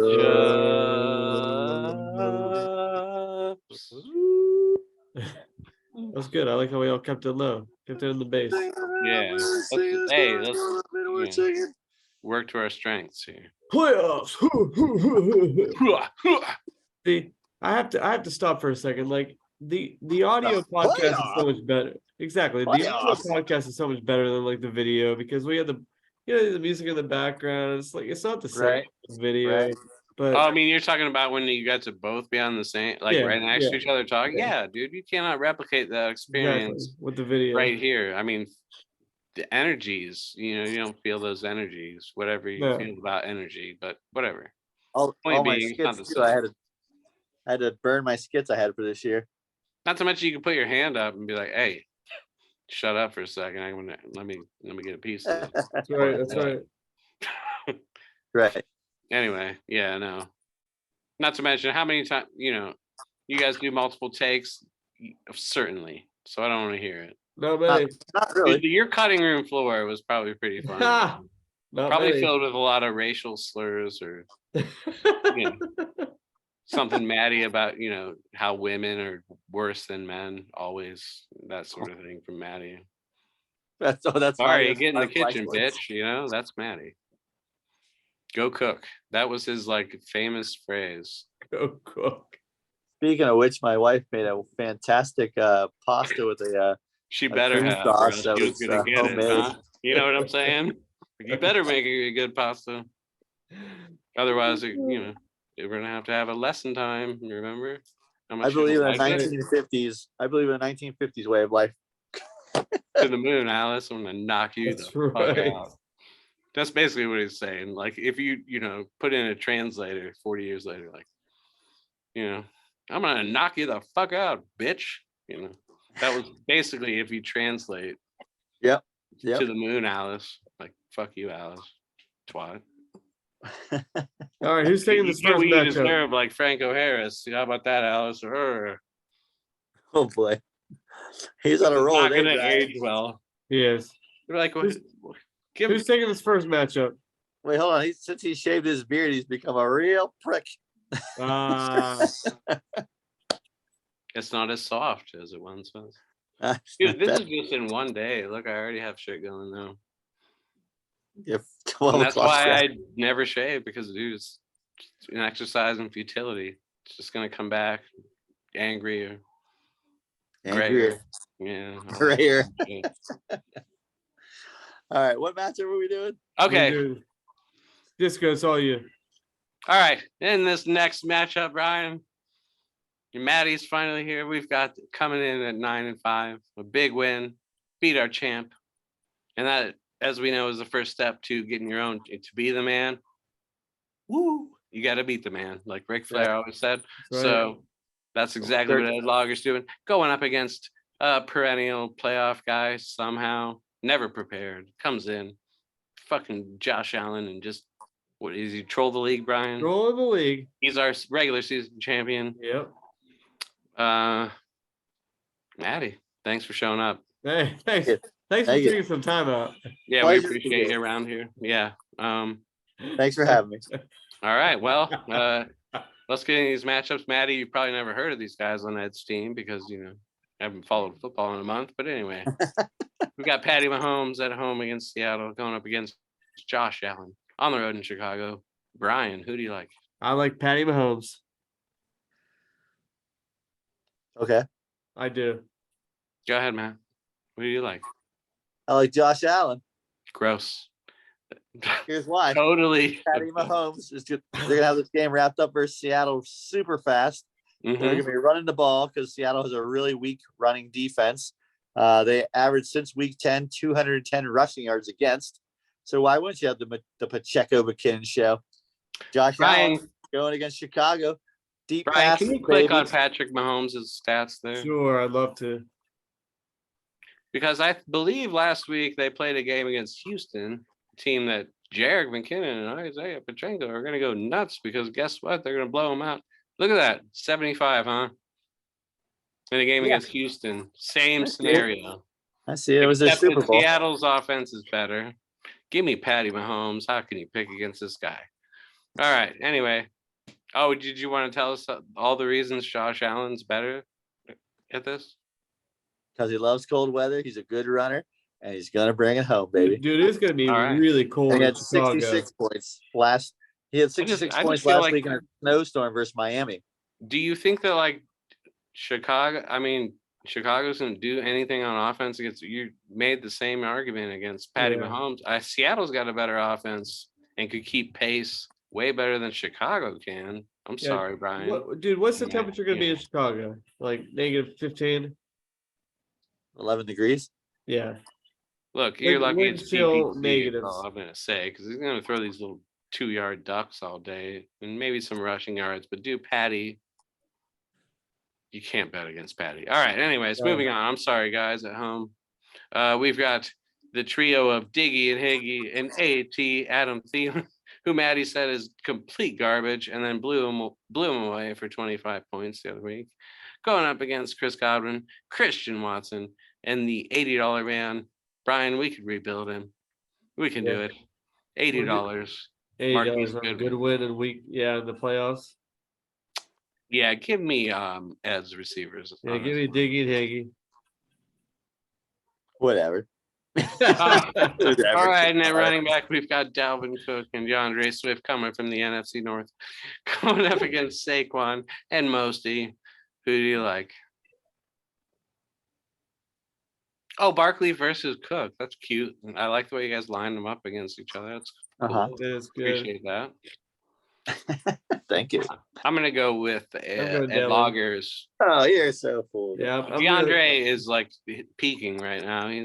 That's good. I like how we all kept it low, kept it in the base. Yeah. Let's work to our strengths here. Playoffs. See, I have to stop for a second. Like the audio podcast is so much better. Exactly. The audio podcast is so much better than like the video because we had the music in the background. It's like it's not the same as video. Right. But I mean, you're talking about when you got to both be on the same, like right next to each other talking. Yeah, dude, you cannot replicate that experience with the video right here. I mean, the energies, you don't feel those energies, whatever you feel about energy, but whatever. All my skits too, I had to burn my skits I had for this year. Not so much you can put your hand up and be like, hey, shut up for a second. Let me get a piece of this. That's right. That's right. Right. Anyway, yeah, no. Not to mention how many times, you guys do multiple takes, certainly. So I don't want to hear it. No, many. Not really. Your cutting room floor was probably pretty fun. Probably filled with a lot of racial slurs or something Maddie about, how women are worse than men, always that sort of thing from Maddie. That's sorry, get in the kitchen, bitch. That's Maddie. Go cook. That was his like famous phrase. Go cook. Speaking of which, my wife made a fantastic pasta with she better have. Sauce she was gonna get homemade. it, huh? You know what I'm saying? You better make a good pasta. Otherwise, we're gonna have a lesson time. Remember? I believe in the 1950s. I believe in the 1950s way of life. To the moon, Alice. I'm gonna knock you the fuck out. That's basically what he's saying. Like if you put in a translator 40 years later, like, I'm gonna knock you the fuck out, bitch. That was basically if you translate. Yep. To the moon, Alice. Like fuck you, Alice. Twat. All right, who's taking this first matchup? You deserve like Franco Harris. How about that, Alice? Or oh boy, he's on a roll. Not gonna age well. He is. You're like, who's taking this first matchup? Wait, hold on. Since he shaved his beard, he's become a real prick. It's not as soft as it once was. Dude, this is just in one day. Look, I already have shit going now. That's why I never shave, because dude, it's an exercise in futility. It's just gonna come back angry or Angrier. grayer. Yeah. Grayer. All right, what matchup are we doing? Okay. Disco, it's all you. All right. In this next matchup, Brian, Maddie's finally here. We've got coming in at 9-5, a big win, beat our champ. And that, as we know, is the first step to getting your own, to be the man. Woo! You got to beat the man, like Ric Flair always said. Right. So that's exactly what Ed Logger's doing. Going up against a perennial playoff guy somehow, never prepared, comes in, fucking Josh Allen, and just, what is he, troll the league, Brian? Roll in the league. He's our regular season champion. Yep. Maddie, thanks for showing up. Hey, thanks. Yeah. Thanks for Thank you. taking some time out. Yeah, we Pleasure to be appreciate here. you around here. Yeah. Thanks for having me. All right. Well, let's get into these matchups. Maddie, you've probably never heard of these guys on Ed's team because, you know, I haven't followed football in a month. But anyway, we got Patty Mahomes at home against Seattle, going up against Josh Allen on the road in Chicago. Brian, who do you like? I like Patty Mahomes. Okay. I do. Go ahead, Matt. What do you like? I like Josh Allen. Gross. Here's why. Totally. Patty Mahomes is good. They're gonna have this game wrapped up versus Seattle super fast. They're Mhm. gonna be running the ball because Seattle has a really weak running defense. They averaged since week 10, 210 rushing yards against. So why wouldn't you have the Pacheco McKinnon show? Josh Allen going against Chicago. Deep Brian, pass. can you click on Patrick Mahomes' stats there? Sure, I'd love to. Because I believe last week they played a game against Houston, a team that Jarek McKinnon and Isaiah Pacheco are going to go nuts because guess what? They're going to blow them out. Look at that. 75, huh? In a game against Houston. Same scenario. I see. It was a Except Super that Bowl. Seattle's offense is better. Give me Patty Mahomes. How can you pick against this guy? All right. Anyway. Oh, did you want to tell us all the reasons Josh Allen's better at this? Because he loves cold weather. He's a good runner, and he's gonna bring it home, baby. Dude, it's gonna be All right. really cold And he in had Chicago. 66 points last. He had 66 I just points feel last like- week in a snowstorm versus Miami. Do you think that like Chicago? I mean, Chicago's gonna do anything on offense against you? Made the same argument against Patty Yeah. Mahomes. Seattle's got a better offense and could keep pace way better than Chicago can. I'm Yeah, sorry, Brian. What's the Yeah, temperature gonna be yeah. in Chicago? Like -15? 11 degrees. Yeah. Look, you're lucky wind it's chill PPC, negatives. is all I'm gonna say, because he's gonna throw these little 2-yard ducks all day and maybe some rushing yards. But do Patty, you can't bet against Patty. All right. Anyways, No. moving on. I'm sorry, guys at home. We've got the trio of Diggy and Higgy and AT Adam Thielen, who Maddie said is complete garbage, and then blew him away for 25 points the other week. Going up against Chris Godwin, Christian Watson, and the $80 man. Brian, we could rebuild him. We can do it. $80. $80 on a good win in week, in the playoffs. Yeah, give me Ed's receivers. Yeah, give me Diggy and Higgy. Whatever. All right, and then running back, we've got Dalvin Cook and DeAndre Swift coming from the NFC North, going up against Saquon and Mosty. Who do you like? Oh, Barkley versus Cook. That's cute. I like the way you guys lined them up against each other. That's cool. That is good. Appreciate that. Thank you. I'm gonna go with going Ed Dalvin. Loggers. Oh, you're so full. Yeah, DeAndre is like peaking right now. I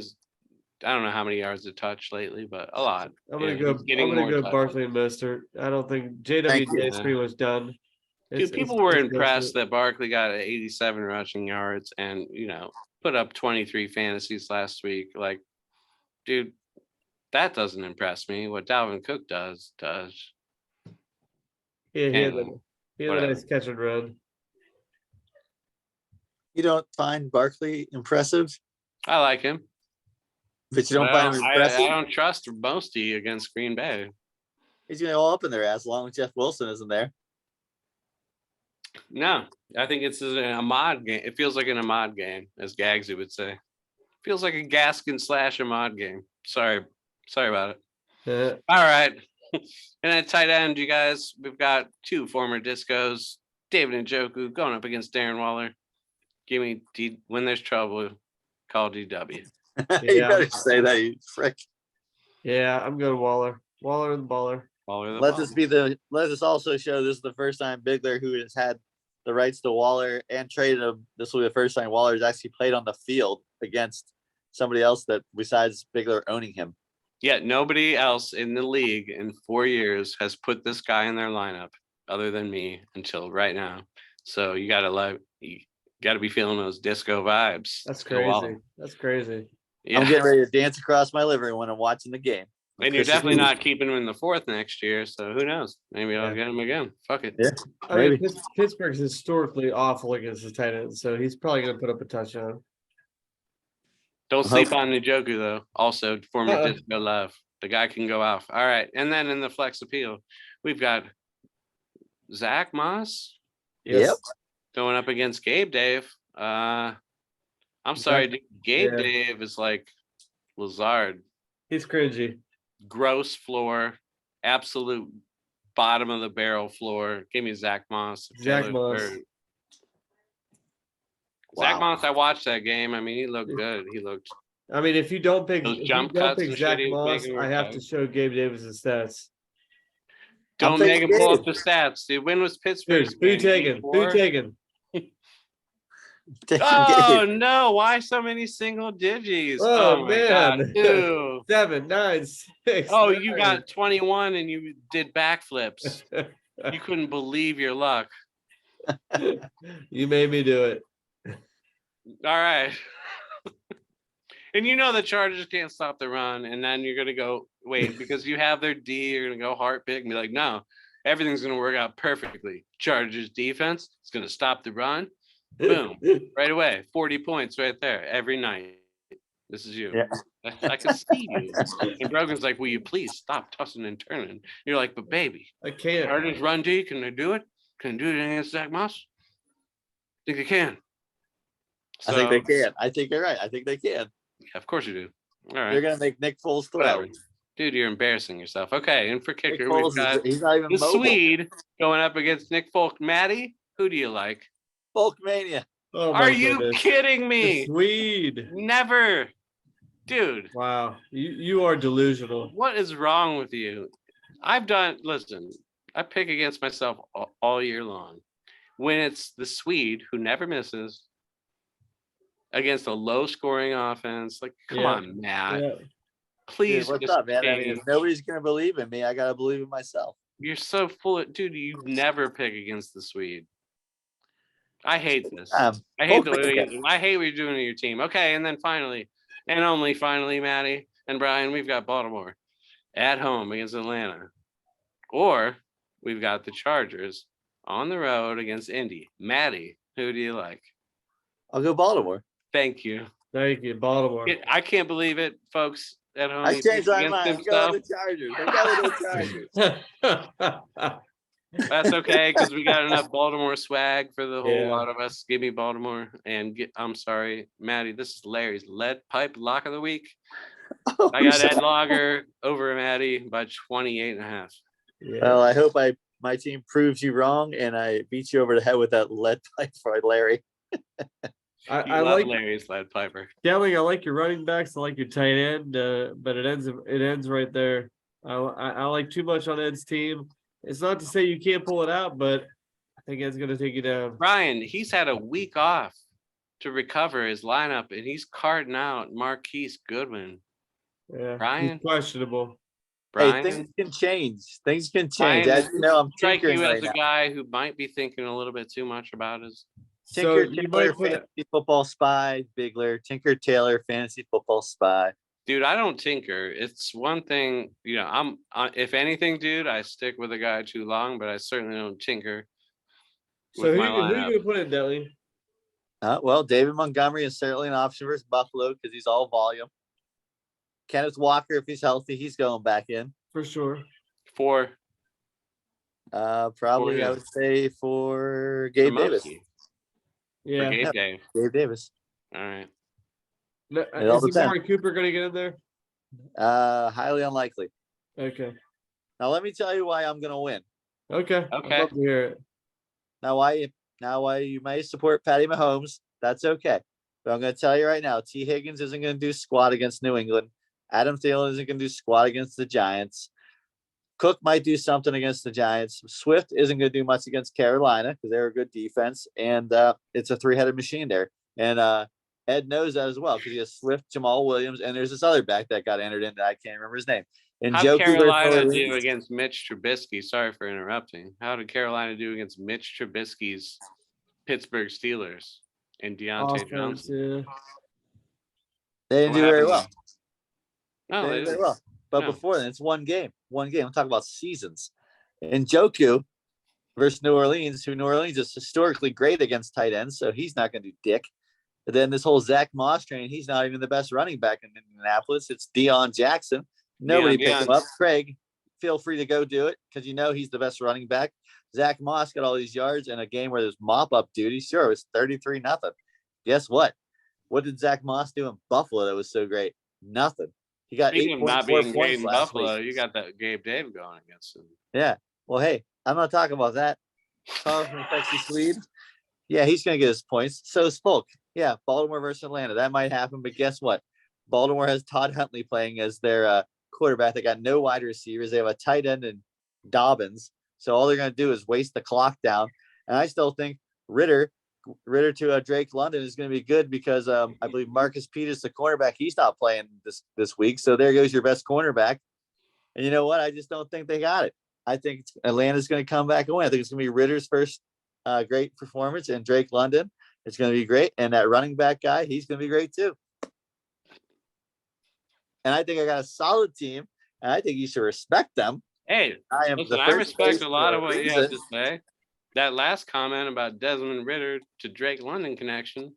don't know how many yards a touch lately, but a lot. I'm gonna Yeah, he's getting more touches. Barkley and Mostert. I don't think Thank JWJ you. is pretty much done. Dude, people were impressed that Barkley got 87 rushing yards and, put up 23 fantasies last week. Like, dude, that doesn't impress me. What Dalvin Cook does. Yeah, he had a nice catch and run. You don't find Barkley impressive, I like him. but you don't But find him impressive. I don't trust Mosty against Green Bay. He's gonna go up in their ass as long as Jeff Wilson isn't there. No, I think it's a Ahmad game. It feels like an Ahmad game, as Gagsy would say. Feels like a Gaskin / Ahmad game. Sorry about it. All right. And at tight end, you guys, we've got two former Discos, David Njoku going up against Darren Waller. Give me when there's trouble, call DW. You better say that, you frick. Yeah, I'm going Waller. Waller and Baller. Let us also show this is the first time Bigler, who has had the rights to Waller and traded him, this will be the first time Waller has actually played on the field against somebody else that besides Bigler owning him. Yeah, nobody else in the league in 4 years has put this guy in their lineup other than me until right now. So you gotta be feeling those disco vibes. That's crazy. That's crazy. Yeah. I'm getting ready to dance across my living room when I'm watching the game. And you're definitely not keeping him in the 4th next year. So who knows? Maybe I'll get him again. Fuck it. Yeah, I mean, Pittsburgh's historically awful against the tight end, so he's probably going to put up a touchdown. Don't sleep on Njoku, though. Also, former Disco Love. The guy can go off. All right. And then in the flex appeal, we've got Zach Moss. Yes. Yep. Going up against Gabe Dave. I'm sorry, dude. Gabe Dave is like Lazard. He's cringy. Gross floor. Absolute bottom of the barrel floor. Give me Zach Moss. Zach Moss. Zach Moss, I watched that game. I mean, he looked good. I mean, if you don't pick, Zach shit Moss, I have to show Gabe Davis' stats. Don't make him pull up the stats, dude. When was Pittsburgh? Who you taking? Who you taking? Oh no! Why so many single digits? Oh, my man. God, dude. 7, 9, 6. Oh, 9. you got 21 and you did backflips. You couldn't believe your luck. You made me do it. All right. And you know the Chargers can't stop the run, and then you're gonna go wait because you have their D. You're gonna go heart pick and be like, no, everything's gonna work out perfectly. Chargers defense is gonna stop the run. Boom, right away, 40 points right there every night. This is you. Yeah. I can see you. And Brogan's like, will you please stop tossing and turning? You're like, but baby, I can't. Chargers run D. Can they do it? Can they do it against Zach Moss? Think they can. I think they can. I think you're right. I think they can. Yeah, of course you do. All right. You're gonna make Nick Foles throw. Whatever. Dude, you're embarrassing yourself. Okay, and for kicker, we've got he's not even the mobile. Swede going up against Nick Folk. Maddie, who do you like? Folkmania. Oh, Are you kidding me? The Swede. Never. Dude. Wow. You are delusional. What is wrong with you? Listen, I pick against myself all year long. When it's the Swede who never misses against a low scoring offense, like, come on, Matt. Yeah. Please. Dude, what's up, man? I mean, if nobody's gonna believe in me, I gotta believe in myself. You're so full of, dude, you never pick against the Swede. I hate this. I hate what you're doing to your team. Okay, and then finally, and only finally, Maddie and Brian, we've got Baltimore at home against Atlanta. Or we've got the Chargers on the road against Indy. Maddie, who do you like? I'll go Baltimore. Thank you. Thank you, Baltimore. I can't believe it, folks at home. I changed my mind. I'm going to the Chargers. I'm going to the Chargers. That's okay, because we got enough Baltimore swag for the whole lot of us. Give me Baltimore I'm sorry, Maddie. This is Larry's lead pipe lock of the week. I got Ed Logger over Maddie by 28.5. Yeah. Well, I hope my team proves you wrong and I beat you over the head with that lead pipe for Larry. I love like Larry's lead piper. Dowling. I like your running backs. I like your tight end, but it ends right there. I like too much on Ed's team. It's not to say you can't pull it out, but I think Ed's going to take you down. Brian, he's had a week off to recover his lineup, and he's carting out Marquise Goodwin. Yeah, Brian, he's questionable. Brian, hey, things can change. Things can Brian, change. As you know, I'm strike tinkering you as right a now. guy who might be thinking a little bit too much about his. Tinker you Taylor, might put fantasy football spy, Bigler. Tinker Taylor, fantasy football spy. Dude, I don't tinker. It's one thing, I'm if anything, dude, I stick with a guy too long, but I certainly don't tinker. So who you going to put in, Dowling? Well, David Montgomery is certainly an option versus Buffalo because he's all volume. Kenneth Walker, if he's healthy, he's going back in. For sure. For probably I would say for Gabe Davis. Yeah. Gabe Davis. All right. Is Amari Cooper going to get in there? Highly unlikely. Okay. Now let me tell you why I'm going to win. Okay. I'd love to hear it. Now why you may support Patty Mahomes. That's okay. But I'm going to tell you right now, T. Higgins isn't going to do squat against New England. Adam Thielen isn't going to do squat against the Giants. Cook might do something against the Giants. Swift isn't going to do much against Carolina because they're a good defense, and it's a three-headed machine there. And Ed knows that as well because he has Swift, Jamal Williams, and there's this other back that got entered in that I can't remember his name. And How did Joku Carolina do against Mitch Trubisky? Sorry for interrupting. How did Carolina do against Mitch Trubisky's Pittsburgh Steelers and Deontay Johnson? Yeah. They didn't do very well. No, They did very well. But before then, it's one game. I'm talking about seasons. And Joku versus New Orleans, who New Orleans is historically great against tight ends, so he's not going to do dick. But then this whole Zach Moss train, he's not even the best running back in Indianapolis. It's Deion Jackson. Nobody picked him up. Craig, feel free to go do it because you know he's the best running back. Zach Moss got all these yards in a game where there's mop-up duty. Sure, it was 33-0. Guess what? What did Zach Moss do in Buffalo that was so great? Nothing. He got 8.4 points in last Buffalo. week. You got that Gabe Dave going against him. Yeah. Well, hey, I'm not talking about that. Carl from Texas Swede. Yeah, he's going to get his points. So is Folk. Yeah, Baltimore versus Atlanta. That might happen, but guess what? Baltimore has Todd Huntley playing as their quarterback. They got no wide receivers. They have a tight end in Dobbins. So all they're going to do is waste the clock down. And I still think Ritter to Drake London is going to be good because I believe Marcus Peters, the cornerback, he's not playing this week. So there goes your best cornerback. And you know what? I just don't think they got it. I think Atlanta's going to come back and win. I think it's going to be Ritter's first great performance, and Drake London. It's going to be great. And that running back guy, he's going to be great too. And I think I got a solid team, and I think you should respect them. Hey, I respect a lot of what you have to say. That last comment about Desmond Ritter to Drake London connection,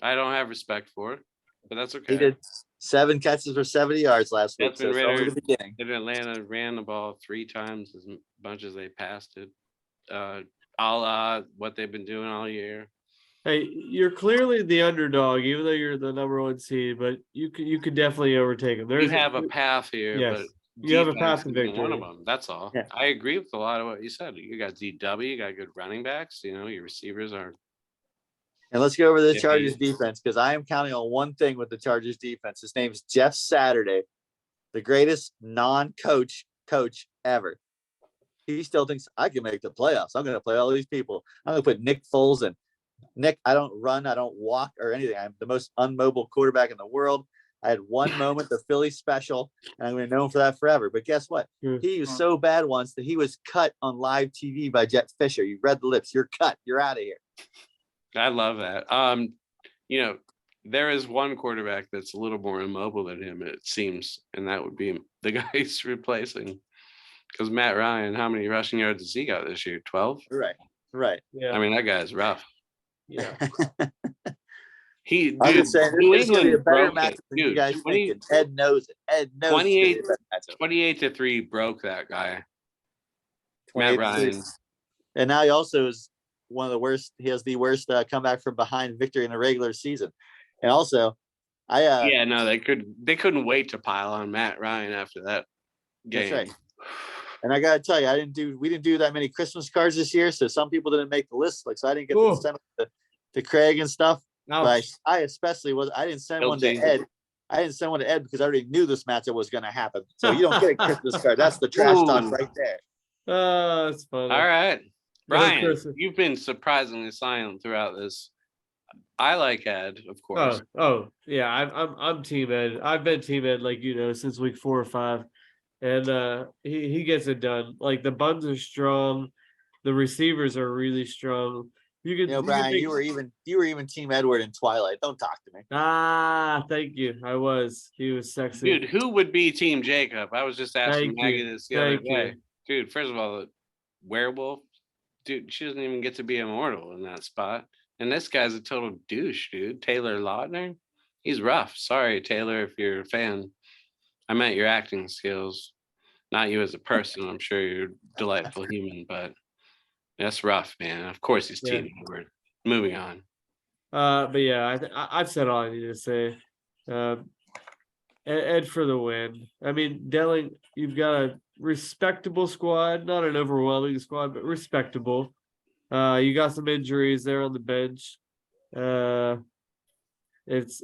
I don't have respect for it, but that's okay. He did 7 catches for 70 yards last week. Desmond Ritter in Atlanta ran the ball 3 times as much as they passed it. A la what they've been doing all year. Hey, you're clearly the underdog, even though you're the number 1 seed, but you could definitely overtake them. You have a path here, yes. but you have a path to victory. One of them. That's all. Yeah. I agree with a lot of what you said. You got DW, you got good running backs. You know, your receivers are. And let's go over the Chargers defense because I am counting on one thing with the Chargers defense. His name's Jeff Saturday, the greatest non-coach ever. He still thinks I can make the playoffs. I'm going to play all these people. I'm going to put Nick Foles in. Nick, I don't run, I don't walk or anything. I'm the most unmobile quarterback in the world. I had one moment, the Philly special, and I'm going to know him for that forever. But guess what? He was so bad once that he was cut on live TV by Jet Fisher. You read the lips. You're cut. You're out of here. I love that. You know, there is one quarterback that's a little more immobile than him, it seems, and that would be the guy he's replacing. Because Matt Ryan, how many rushing yards has he got this year? 12? Right. Yeah. I mean, that guy's rough. Yeah. I'm just saying, New England a better matchup than you guys thinking. Ed knows it. Ed knows 28-3 broke that guy. Matt Ryan. And now he also is one of the worst. He has the worst comeback from behind victory in the regular season. And also, they couldn't wait to pile on Matt Ryan after that game. That's right. And I gotta tell you, we didn't do that many Christmas cards this year, so some people didn't make the list. Like, so I didn't get to send them to Craig and stuff. No. But I especially I didn't send one to Ed. I didn't send one to Ed because I already knew this matchup was going to happen. So you don't get a Christmas card. That's the trash talk right there. That's funny. All right, Brian, you've been surprisingly silent throughout this. I like Ed, of course. Oh yeah, I'm Team Ed. I've been Team Ed, like, you know, since week 4 or 5, and he gets it done. Like, the buns are strong, the receivers are really strong. Brian, you were even Team Edward in Twilight. Don't talk to me. Thank you. I was. He was sexy. Dude, who would be Team Jacob? I was just asking Maggie this the other day. Dude, first of all, the werewolf, dude, she doesn't even get to be immortal in that spot. And this guy's a total douche, dude. Taylor Lautner, he's rough. Sorry, Taylor, if you're a fan. I meant your acting skills, not you as a person. I'm sure you're a delightful human, but that's rough, man. Of course he's Team Edward. Moving on. But yeah, I've said all I need to say. Ed for the win. I mean, Delling, you've got a respectable squad, not an overwhelming squad, but respectable. You got some injuries there on the bench. It's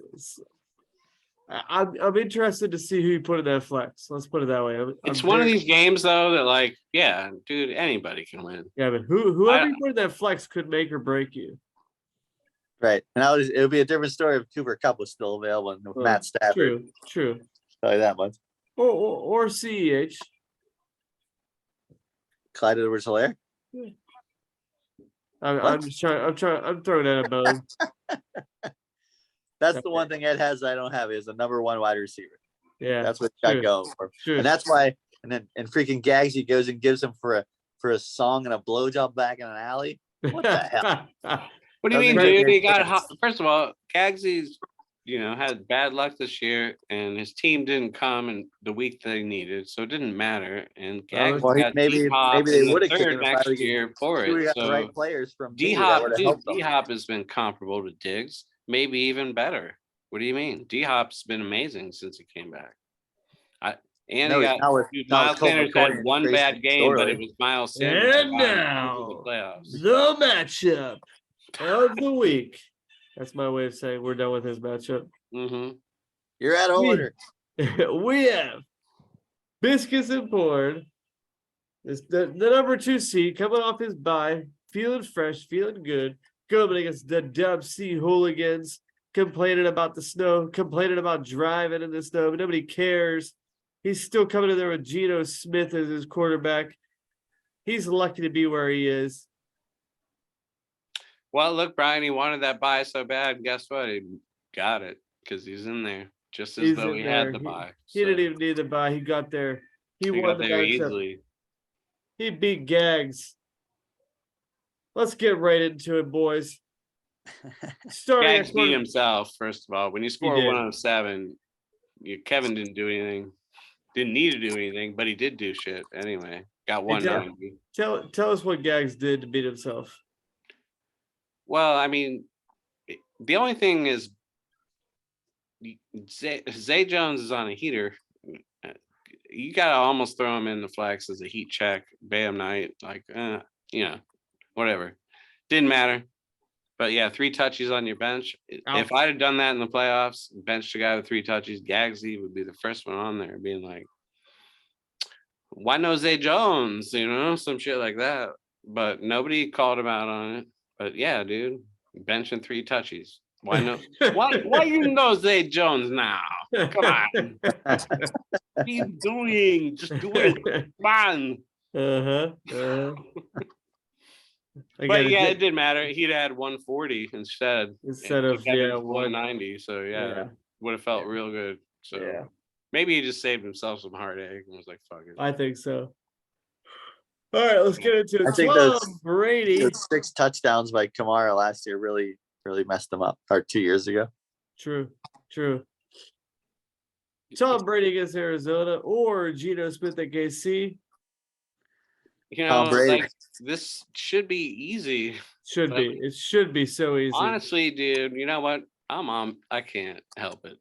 I'm interested to see who you put in that flex. Let's put it that way. It's one of these games though that like, yeah, dude, anybody can win. Yeah, but whoever you put in that flex could make or break you. Right. And it would be a different story if Cooper Kupp was still available and with Matt Stafford. True. Tell you that much. Or CEH. Clyde Edwards-Helaire. I'm just trying. I'm throwing out a bone. That's the one thing Ed has that I don't have is a number one wide receiver. Yeah, that's what I go for. True. And that's why. And freaking Gagsy goes and gives him for a song and a blowjob back in an alley. What the hell? What do you mean, dude? He got hot. First of all, Gagsy's, had bad luck this year, and his team didn't come in the week they needed, so it didn't matter. And Gagsy got maybe they would have third next year for it. We got so the right players from D-Hop has been comparable to Diggs, maybe even better. What do you mean? D-Hop's been amazing since he came back. Miles Sanders had one bad game, but it was Miles Sanders. And now the matchup of the week. That's my way of saying we're done with his matchup. Mm-hmm. You're out of order. We have Biscuits and Porn. It's the number 2 seed coming off his bye, feeling fresh, feeling good, going against the Dub C hooligans, complaining about the snow, complaining about driving in the snow, but nobody cares. He's still coming in there with Geno Smith as his quarterback. He's lucky to be where he is. Well, look, Brian, he wanted that bye so bad. Guess what? He got it because he's in there, just as though he had the bye. He didn't even need the bye. He got there. He won the there easily. He beat Gags. Let's get right into it, boys. Gags beat himself, first of all. When you score 107, Kevin didn't do anything. Didn't need to do anything, but he did do shit anyway. Got 190. Tell us what Gags did to beat himself. Well, I mean, the only thing is Zay Jones is on a heater. You got to almost throw him in the flex as a heat check, Bam night, like, whatever. Didn't matter. But yeah, 3 touches on your bench. If I'd have done that in the playoffs, benched a guy with 3 touches, Gagsy would be the first one on there being like, why no Zay Jones? Some shit like that. But nobody called him out on it. But yeah, dude, benching 3 touches. Why no? why you know Zay Jones now? Come on. What are you doing? Just do it. Fun. But yeah, it didn't matter. He'd had 140 instead of 190. So yeah, would have felt real good. So maybe he just saved himself some heartache and was like, "Fuck it." I think so. All right, let's get into it. I think Brady. Those 6 touchdowns by Kamara last year really messed him up. Or 2 years ago. True. Tom Brady against Arizona or Geno Smith at KC. Like this should be easy. It should be so easy. Honestly, dude, you know what? I can't help it.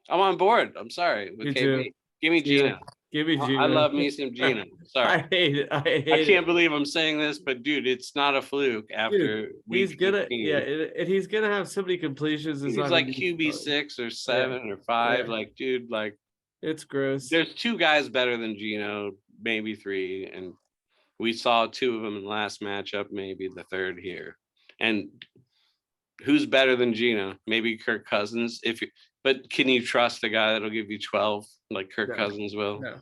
I'm on board. I'm sorry. With KB. Give me Geno. Give me Geno. I love me some Geno. Sorry. I hate it. I can't believe I'm saying this, but dude, it's not a fluke after he's gonna and he's gonna have so many completions. He's like QB 6 or 7 or 5. Like, dude, like it's gross. There's 2 guys better than Geno, maybe 3, and we saw 2 of them in the last matchup, maybe the 3rd here. And who's better than Geno? Maybe Kirk Cousins. But can you trust a guy that'll give you 12 like Kirk Cousins will? No.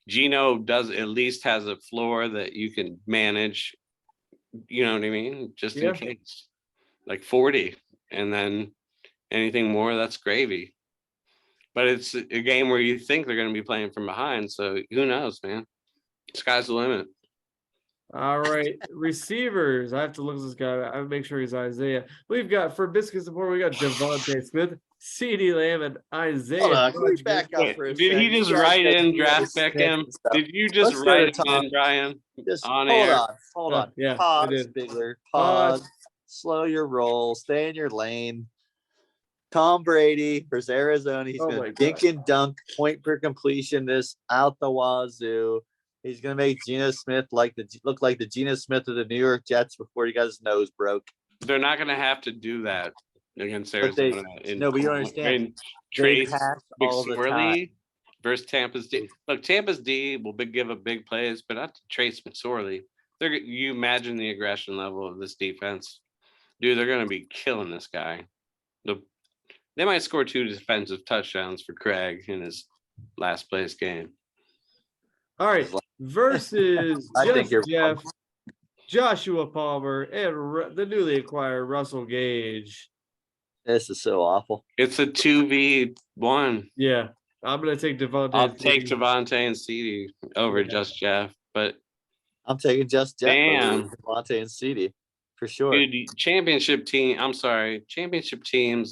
Geno at least has a floor that you can manage. You know what I mean? Just in case, like 40, and then anything more, that's gravy. But it's a game where you think they're going to be playing from behind, so who knows, man? Sky's the limit. All right, receivers. I have to look at this guy. I have to make sure he's Isaiah. We've got for Biscuits and Porn. We got Devontae Smith, CeeDee Lamb, and Isaiah. Hold on, can we back up for a Did he just write in draft pick him? Did you just write it in, Brian? Just on hold air. Hold on. Yeah, pause, Bigler. Pause. Slow your roll. Stay in your lane. Tom Brady versus Arizona. He's going to dink and dunk, point per completion. This out the wazoo. He's going to make Geno Smith look like the Geno Smith of the New York Jets before he got his nose broke. they're not going to have to do that against But they- Arizona. no, but you understand, And they Trace pass all the time. McSorley versus Tampa's D. Look, Tampa's D will give up big plays, but not to Trace McSorley. You imagine the aggression level of this defense, dude. They're going to be killing this guy. They might score 2 defensive touchdowns for Craig in his last place game. All right, versus I think Just you're Jeff, Joshua Palmer, and the newly acquired Russell Gage. This is so awful. It's a 2v1. Yeah, I'm gonna take Devontae. I'll take Devontae and CeeDee over Just Jeff, but I'm taking Just Jeff damn, over Devontae and CeeDee for sure. dude, championship teams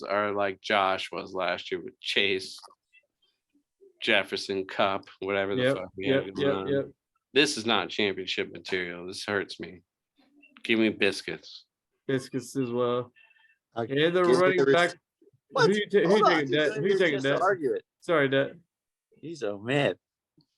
are like Josh was last year with Chase, Jefferson, Cup, whatever the fuck we had going on. This is not championship material. This hurts me. Give me biscuits. Biscuits as well. I'll And the give you running the back. What? Who you taking, Dad? Who you taking, Dad? Argue it. Sorry, Dad. He's man.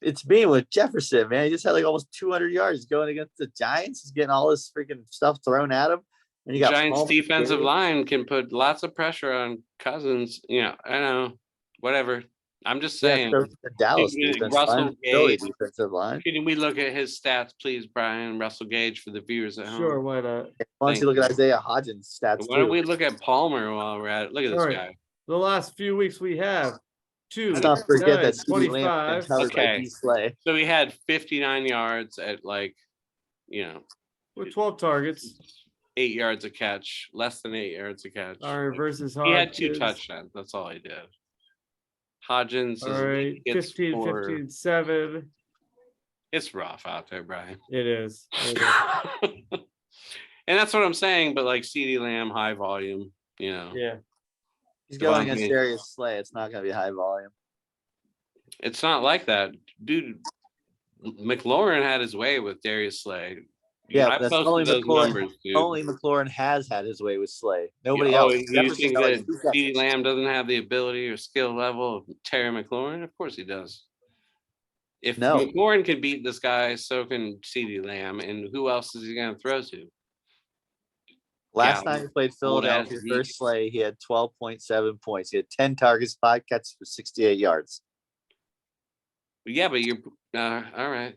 It's me with Jefferson, man. He just had like almost 200 yards going against the Giants. He's getting all this freaking stuff thrown at him. And you got Giants Palmer defensive Gage. line can put lots of pressure on Cousins. I know. Whatever. I'm just saying. So the Dallas defensive Russell line, Philly Gage. defensive line. Can we look at his stats, please, Brian? Russell Gage for the viewers at home. Sure, why not? Why don't you look at Isaiah Hodgins' stats Why don't too? we look at Palmer while we're at it? Look at this guy. The last few weeks we have 2, Let's not forget 9, that CeeDee Lamb 25. covered by Okay. D Slay. So he had 59 yards at With 12 targets. 8 yards a catch, less than 8 yards a catch. All right, versus He had 2 Hodgins. touchdowns. That's all he did. Hodgins All is right, 15, 7. It's rough out there, Brian. It is. And that's what I'm saying. But like CeeDee Lamb, high volume. Yeah. He's going Devontae. against Darius Slay. It's not going to be high volume. It's not like that, dude. McLaurin had his way with Darius Slay. Yeah, I but that's posted only those McLaurin. numbers, dude. Only McLaurin has had his way with Slay. Nobody else. You Jefferson think got like that 2 CeeDee catches. Lamb doesn't have the ability or skill level of Terry McLaurin? Of course he does. If No. McLaurin can beat this guy, so can CeeDee Lamb. And who else is he going to throw to? Last time he played Philadelphia Zeke. versus Slay, he had 12.7 points. He had 10 targets, 5 catches for 68 yards. Yeah, but you're all right.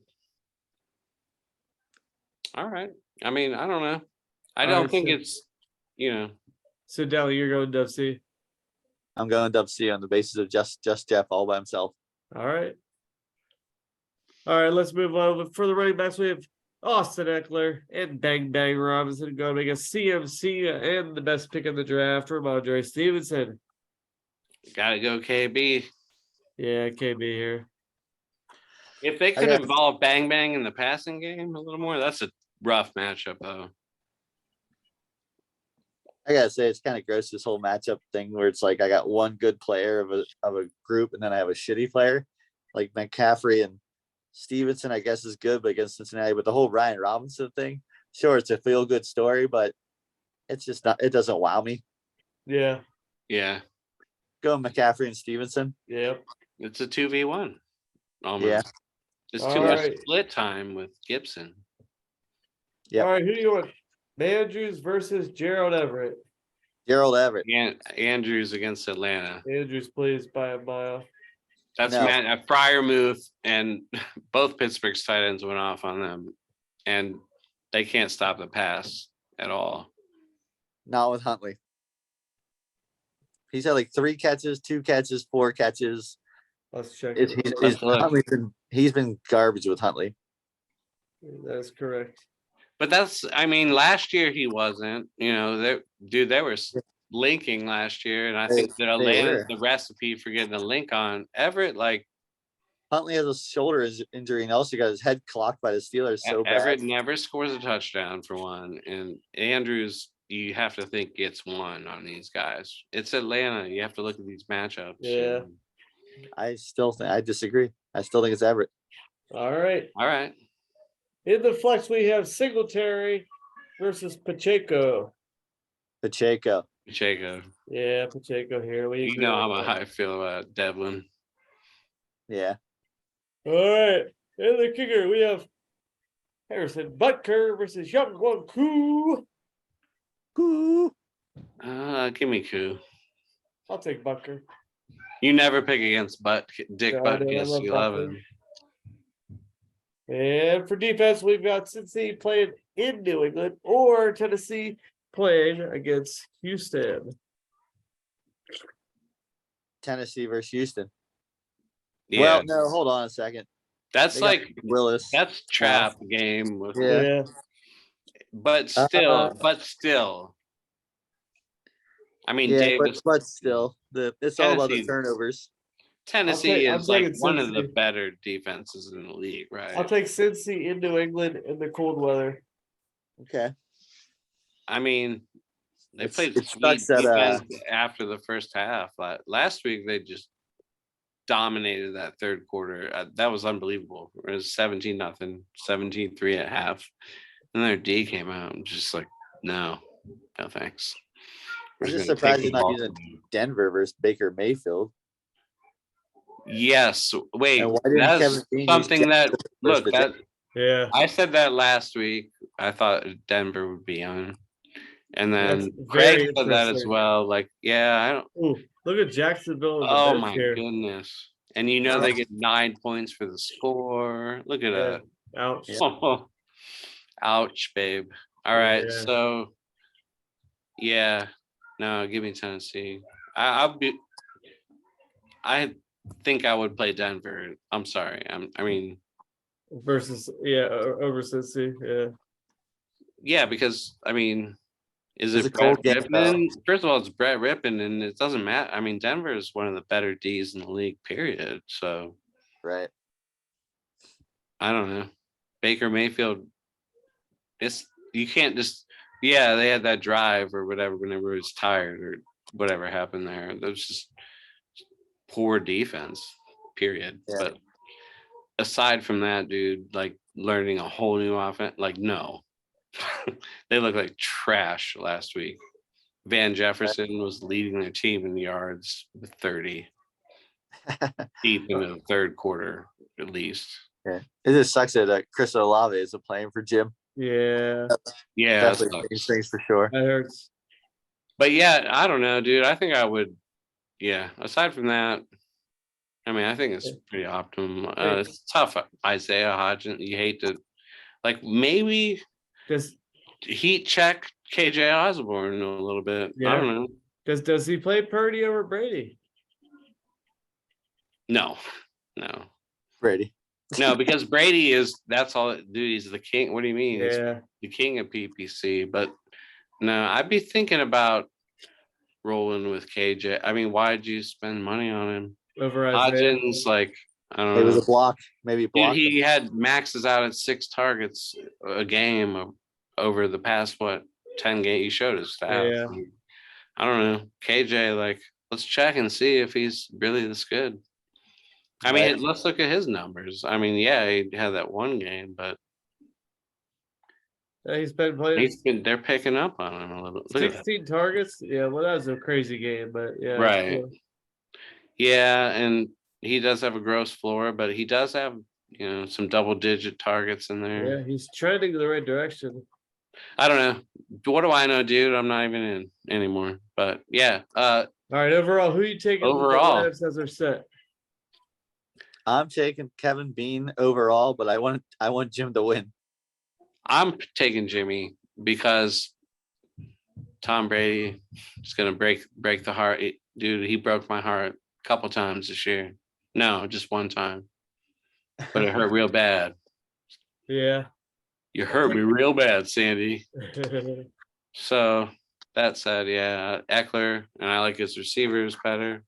All right. I mean, I don't know. I don't think it's, So, Dally, you're going Dub C. I'm going Dub C on the basis of just Jeff all by himself. All right. All right, let's move on. For the running backs, we have Austin Eckler and Bang Bang Robinson going against CMC and the best pick in the draft, Ramondre Stevenson. Gotta go KB. Yeah, KB here. If they could involve Bang Bang in the passing game a little more, that's a rough matchup, though. I gotta say, it's kind of gross, this whole matchup thing where it's like I got one good player of a group, and then I have a shitty player like McCaffrey and Stevenson. I guess is good, but against Cincinnati, but the whole Ryan Robinson thing, sure, it's a feel good story, but it's just not. It doesn't wow me. Yeah. Go McCaffrey and Stevenson. Yep. It's a 2v1. Almost. Yeah. It's too much split time with Gibson. Yeah. All right, who do you want? Andrews versus Gerald Everett. Gerald Everett. And Andrews against Atlanta. Andrews plays by a mile. That's a prior move, and both Pittsburgh's tight ends went off on them, and they can't stop the pass at all. Not with Huntley. He's had like 3 catches, 2 catches, 4 catches. Let's check. He's been garbage with Huntley. That's correct. But last year he wasn't. They were linking last year, and I think that Atlanta's the recipe for getting a link on Everett. Like Huntley has a shoulder injury, and also got his head clocked by the Steelers so bad. Everett never scores a touchdown for one, and Andrews, you have to think gets one on these guys. It's Atlanta. You have to look at these matchups. Yeah. I disagree. I still think it's Everett. All right. In the flex, we have Singletary versus Pacheco. Pacheco. Yeah, Pacheco here. You know how I feel about Devlin. Yeah. All right. In the kicker, we have Harrison Butker versus Young Won Koo. Cool. Give me Koo. I'll take Bucker. You never pick against Dick No, I don't. I Butkus love 11. And for defense, we've got Cincinnati playing in New England or Tennessee playing against Houston. Tennessee versus Houston. Yeah, Well, no, hold on a second. that's They got like Willis. that's trap game. With, Yeah. but still. I mean, Yeah, Davis, but still, it's all about the Tennessee, turnovers. Tennessee I'm is like taking one of the Cincy. better defenses in the league, right? I'll take Cincy in New England in the cold weather. Okay. I mean, they played it sweet sucks that defense after the first half. Last week, they just dominated that third quarter. That was unbelievable. It was 17-0, 17-3 at half. And their D came out and just like, no thanks. I'm just surprised you're not using Denver versus Baker Mayfield. Yes. Wait, And why didn't that's Kevin Bean something use that Jackson look versus that Yeah. I said that last week. I thought Denver would be on. And then That's Craig very said that as interesting. well. Like, yeah, I don't. Ooh, look at Jacksonville in the Oh bench my here. goodness! And you know they get 9 points for the score. Look at Yeah. that. Ouch. Oh, ouch, babe. All right, Yeah. so yeah, no, give me Tennessee. I'll be. I think I would play Denver. I'm sorry. I mean, Versus over Cincy. Yeah. yeah, because I mean, is It's it a Brett cold game, Rippon? First of all, it's Brett Rippon, and it doesn't matter. I mean, Denver is one of the better D's in the league. Period. So Right. I don't know. Baker Mayfield. It's you can't just they had that drive or whatever whenever it was tired or whatever happened there. That was just poor defense, period. Yeah. But aside from that, dude, like learning a whole new offense, like no. They look like trash last week. Van Jefferson was leading their team in yards with 30 deep into the third quarter, at least. Yeah. It just sucks that Chris Olave is playing for Jim. Yeah. Yeah, Definitely these things for sure. That hurts. but yeah, I don't know, dude. I think I would. Yeah, aside from that, I mean, I think it's pretty optimum. It's tough. Isaiah Hodgins, you hate to, like, maybe Does heat check KJ Osborne a little bit. I Yeah. don't know. does he play Purdy over Brady? No, Brady. because Brady that's all, dude. He's the king. What do you mean? He's Yeah. the king of PPC. But no, I'd be thinking about rolling with KJ. I mean, why'd you spend money on him? Over Isaiah. Hodgins, like, I don't It know. was a block. Maybe Dude, block. he had maxes out at 6 targets a game over the past 10 games. He showed his stats. Yeah. I don't know. KJ, like, let's check and see if he's really this good. I mean, Right. let's look at his numbers. I mean, yeah, he had that one game, but He's been playing they're picking up on him a little. Look at that. 16 targets. Yeah, well, that was a crazy game, but yeah. Right. Yeah, and he does have a gross floor, but he does have, some double-digit targets in there. Yeah, he's trending in the right direction. I don't know. What do I know, dude? I'm not even in anymore. But yeah. All right, overall, who are you taking? Overall. The lineups as they're set? I'm taking Kevin Bean overall, but I want Jim to win. I'm taking Jimmy because Tom Brady is gonna break the heart. Dude, he broke my heart a couple times this year. No, just one time. But it hurt real bad. Yeah. You hurt me real bad, Sandy. So that said, yeah, Eckler, and I like his receivers better.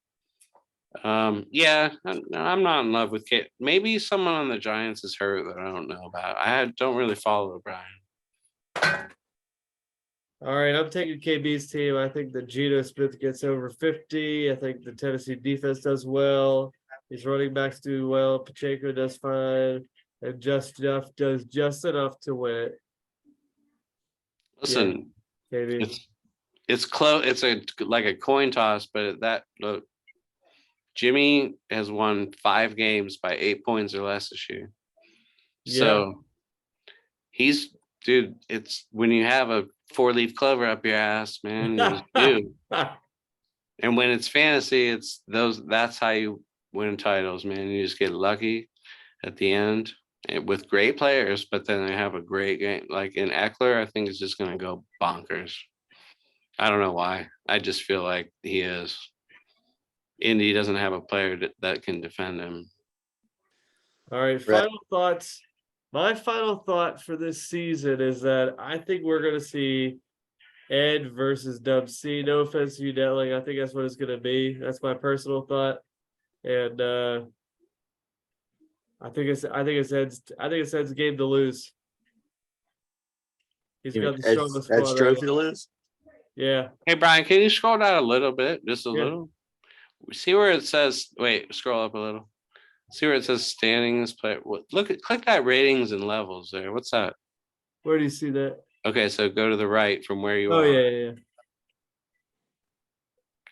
Yeah, I'm not in love with Kate. Maybe someone on the Giants is hurt that I don't know about. I don't really follow Brian. All right, I'm taking KB's team. I think that Geno Smith gets over 50. I think the Tennessee defense does well. His running backs do well. Pacheco does fine. And does just enough to win it. Listen, Yeah, KB. it's close. It's like a coin toss, but look, Jimmy has won 5 games by 8 points or less this year. So dude, it's when you have a 4-leaf clover up your ass, man. You just do. And when it's fantasy, it's that's how you win titles, man. You just get lucky at the end with great players, but then they have a great game. Like in Eckler, I think is just gonna go bonkers. I don't know why. I just feel like he is. Indy doesn't have a player that can defend him. All right, final thoughts. My final thought for this season is that I think we're going to see Ed versus Dub C. No offense to you, Detling. I think that's what it's going to be. That's my personal thought, and I think it's Ed's game to lose. He's got the strongest Ed's squad. trophy to lose. Yeah. Hey Brian, can you scroll down a little bit, just a Yeah. little? See where it says. Wait, scroll up a little. See where it says standings. Play. Click that ratings and levels there. What's that? Where do you see that? Okay, so go to the right from where you Oh are. yeah.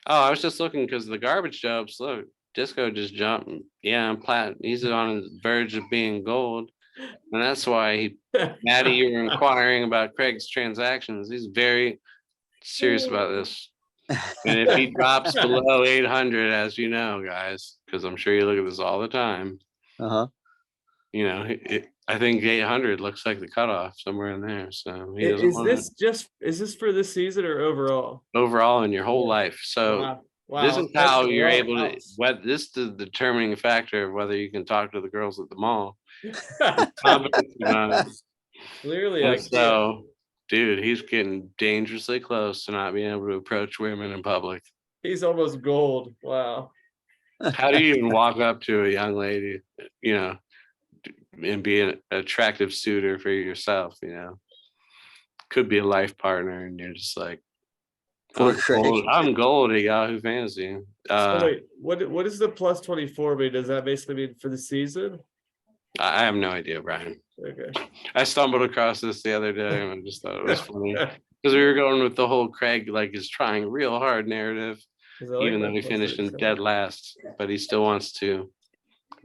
Oh, I was just looking because the garbage jobs. Look, Disco just jumped. Yeah, I'm plat. He's on the verge of being gold, and that's why Maddie, you were inquiring about Craig's transactions. He's very serious about this. And if he drops below 800, as you know, guys, because I'm sure you look at this all the time. You know, I think 800 looks like the cutoff somewhere in there. So he doesn't want is this for this season or overall? overall in your whole life. So Wow. this is how you're able to. House. This is the determining factor of whether you can talk to the girls at the mall. Clearly, I can't. So, dude, he's getting dangerously close to not being able to approach women in public. He's almost gold. Wow. How do you even walk up to a young lady, you know, and be an attractive suitor for yourself, you know? Could be a life partner, and you're just like, I'm gold at Yahoo Fantasy. So wait, what is the plus 24 mean? Does that basically mean for the season? I have no idea, Brian. Okay. I stumbled across this the other day, and I just thought it was funny because we were going with the whole Craig is trying real hard narrative, even though he finished in dead last, but he still wants to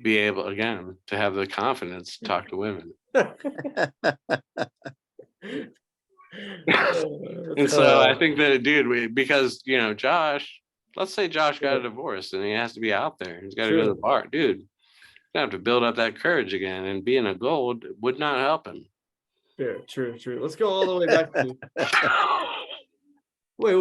be able again to have the confidence to talk to women. And so I think that, dude, because you know, Josh, let's say Josh got a divorce and he has to be out there. He's got to go to the bar, dude. You have to build up that courage again, and being a gold would not help him. Yeah, true. Let's go all the way back to. Wait.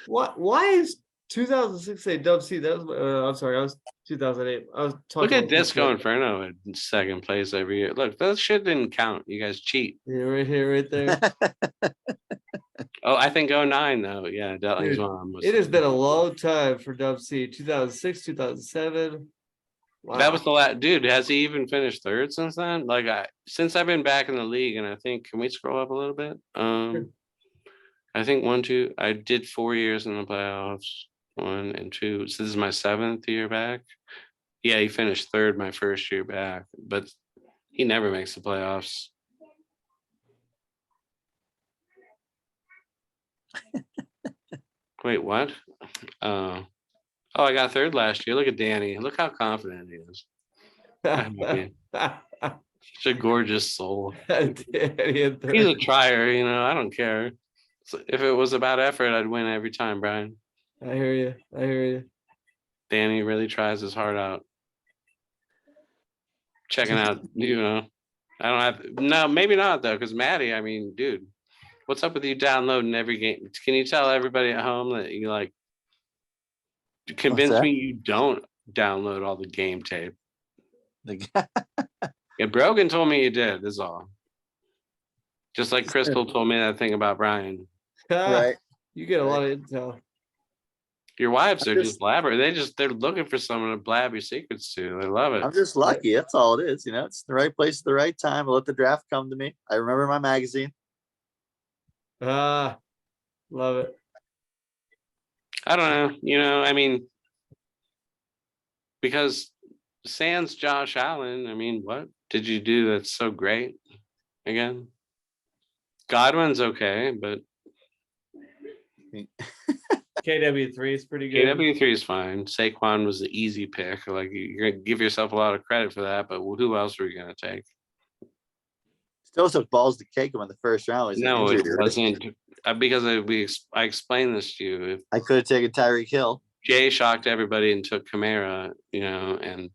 Why is 2006 a Dub C? That was I'm sorry, I was 2008. I was talking. Look at Disco Inferno in second place every year. Look, that shit didn't count. You guys cheat. Yeah, right here, right there. Oh, I think 09 though. Yeah, Detling's mom was. It has been a long time for Dub C. 2006, 2007. Wow. That was the last dude. Has he even finished third since then? Like since I've been back in the league, and I think, can we scroll up a little bit? I think 1, 2. I did 4 years in the playoffs, 1 and 2. So this is my 7th year back. Yeah, he finished third my first year back, but he never makes the playoffs. Wait, what? Oh, I got third last year. Look at Danny. Look how confident he is. Such a gorgeous soul. He's a trier, you know. I don't care. So if it was about effort, I'd win every time, Brian. I hear you. Danny really tries his heart out. Checking out, you know. I don't have no, maybe not though, because Maddie, I mean, dude, what's up with you downloading every game? Can you tell everybody at home that you like convince me you don't download all the game tape? Yeah, Brogan told me you did, is all. Just like Crystal told me that thing about Brian. Right. You get a lot of intel. Your wives are just blabber. They're looking for someone to blab your secrets to. They love it. I'm just lucky. That's all it is. You know, it's the right place at the right time. I let the draft come to me. I remember my magazine. Love it. I don't know. You know, I mean, because sans Josh Allen, I mean, what did you do that's so great? Again, Godwin's okay, but KW3 is pretty good. KW3 is fine. Saquon was the easy pick. Like, you're gonna give yourself a lot of credit for that, but who else were you gonna take? Still took balls to cake him in the first round. He's No, it injured already. wasn't. Because I explained this to you. If I could have taken Tyreek Hill. Jay shocked everybody and took Kamara, and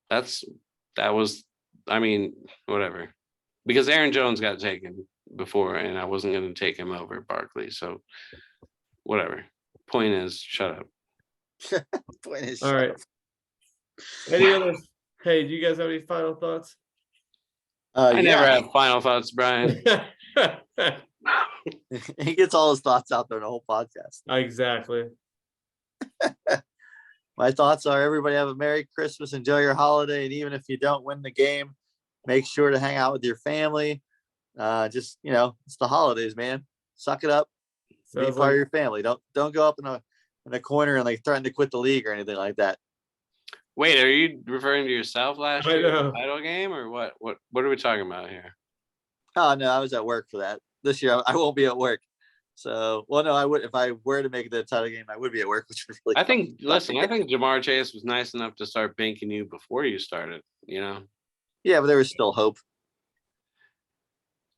that was, I mean, whatever. Because Aaron Jones got taken before, and I wasn't going to take him over Barkley. So, whatever. Point is, shut up. Point is, All right. Any other? Hey, do you guys have any final thoughts? I never have final thoughts, Brian. He gets all his thoughts out there in the whole podcast. Exactly. My thoughts are everybody have a Merry Christmas, enjoy your holiday, and even if you don't win the game, make sure to hang out with your family. Just it's the holidays, man. Suck it up. Be part of your family. Don't go up in a corner and like threaten to quit the league or anything like that. Wait, are you referring to yourself last year in know. the title game, or what? What are we talking about here? Oh no, I was at work for that. This year I won't be at work. So, well, no, I would if I were to make the title game, I would be at work, which was really. I think Jamar Chase was nice enough to start banking you before you started. Yeah, but there was still hope.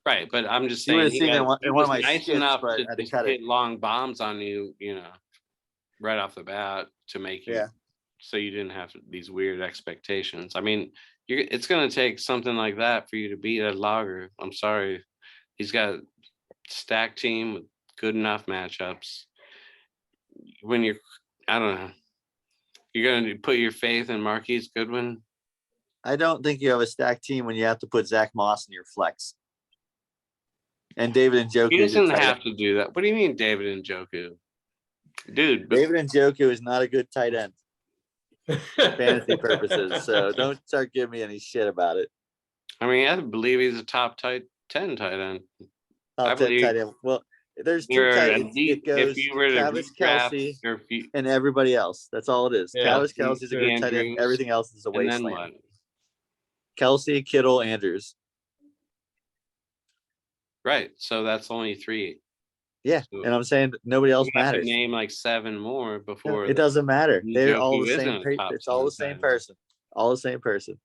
Right, but I'm just You would saying have seen he in one was of my nice skits, enough but to I had to just cut hit it. long bombs on you, right off the bat to make you, Yeah. so you didn't have these weird expectations. I mean, it's going to take something like that for you to beat Ed Lager. I'm sorry, he's got a stacked team with good enough matchups. When I don't know, you're going to put your faith in Marquise Goodwin. I don't think you have a stacked team when you have to put Zach Moss in your flex. And David Njoku. He doesn't have to do that. What do you mean, David Njoku? Dude, David Njoku is not a good tight end for fantasy purposes. So don't start giving me any shit about it. I mean, I believe he's a top 10 tight end. Top 10 tight end. Well, there's two tight ends. It goes Travis Kelce and everybody else. That's all it is. Yeah, Travis Kelce is a good tight end. Everything else is a wasteland. Kelce, Kittle, Andrews. Right. So that's only 3. Yeah. So, and I'm saying nobody else matters. Name like 7 more before. No, it doesn't matter. They're all the same. It's all the same person. All the same person.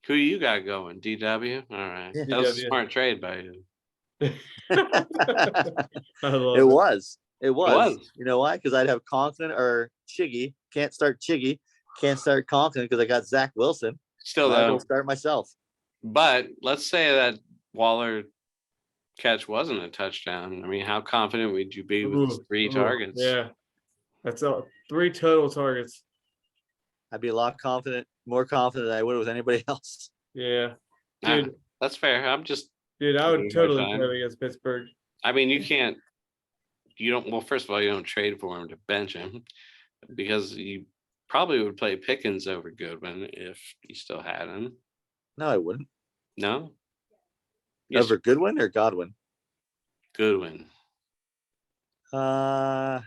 Who you got going? DW? All right. Yeah. That was a smart trade by you. It was. You know why? Because I'd have Conklin or Chiggy. Can't start Chiggy. Can't start Conklin because I got Zach Wilson. Still though. I'll start myself. But let's say that Waller catch wasn't a touchdown. I mean, how confident would you be with 3 targets? Yeah. That's all 3 total targets. I'd be a lot more confident than I would with anybody else. Yeah. Dude. That's fair. I would totally play against Pittsburgh. I mean, well, first of all, you don't trade for him to bench him because you probably would play Pickens over Goodwin if you still had him. No, I wouldn't. No? Yes. Over Goodwin or Godwin? Goodwin. What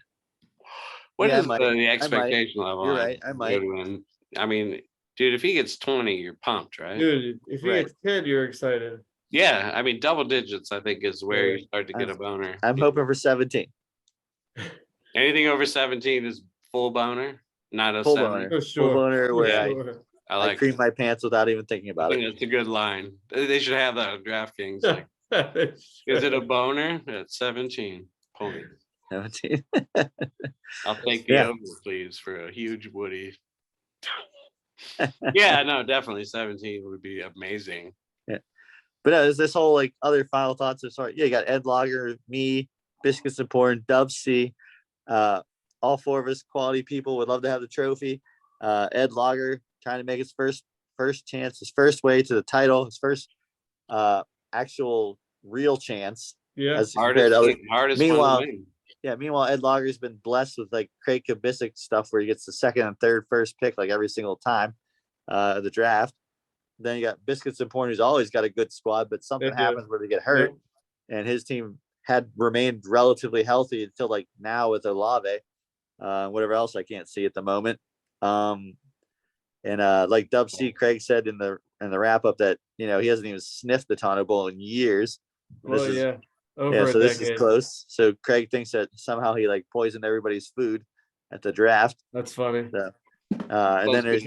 is the expectation level? You're right. I might. Goodwin? I mean, dude, if he gets 20, you're pumped, right? Dude, if he gets 10, you're excited. Yeah, I mean, double digits, I think, is where you start to get a boner. I'm hoping for 17. Anything over 17 is full boner, not a full 7. boner. Full boner where I cream my pants without even thinking about it. That's a good line. They should have that on DraftKings. Like, is it a boner at 17 points? 17. I'll take the over, please, for a huge Woody. Yeah, no, definitely 17 would be amazing. Yeah. But no, there's this whole like other final thoughts of sorry. Yeah, you got Ed Lager, me, Biscuits and Porn, Dub C. All 4 of us quality people would love to have the trophy. Ed Lager trying to make his first chance, his first way to the title, his first actual real chance. Yeah. Hardest meanwhile, Ed Lager's been blessed with like Craig Kubisic stuff where he gets the 2nd and 3rd first pick like every single time of the draft. Then you got Biscuits and Porn, who's always got a good squad, but something happens where they get hurt, and his team had remained relatively healthy until like now with Olave, whatever else I can't see at the moment. And like Dub C, Craig said in the wrap up that he hasn't even sniffed the Tonto Bowl in years. So this is close. So Craig thinks that somehow he like poisoned everybody's food at the draft. That's funny. So, and then there's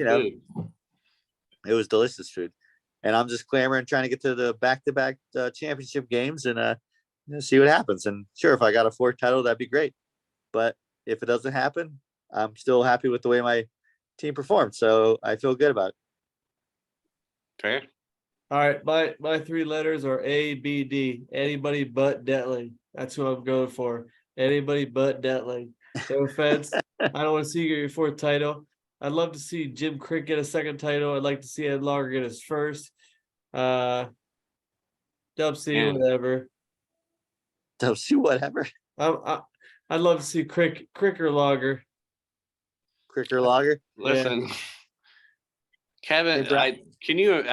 it was delicious food. and I'm just clamoring, trying to get to the back-to-back championship games and see what happens. And sure, if I got a 4th title, that'd be great. But if it doesn't happen, I'm still happy with the way my team performed. So I feel good about it. Fair. All right, my 3 letters are ABD. Anybody but Detling. That's who I'm going for. Anybody but Detling. No offense. I don't want to see you get your 4th title. I'd love to see Jim Crick get a 2nd title. I'd like to see Ed Lager get his 1st. Dub C, Man. whatever. Dub C, whatever. I'd love to see Crick or Lager. Cricker Lager. Listen, Kevin, Hey, can you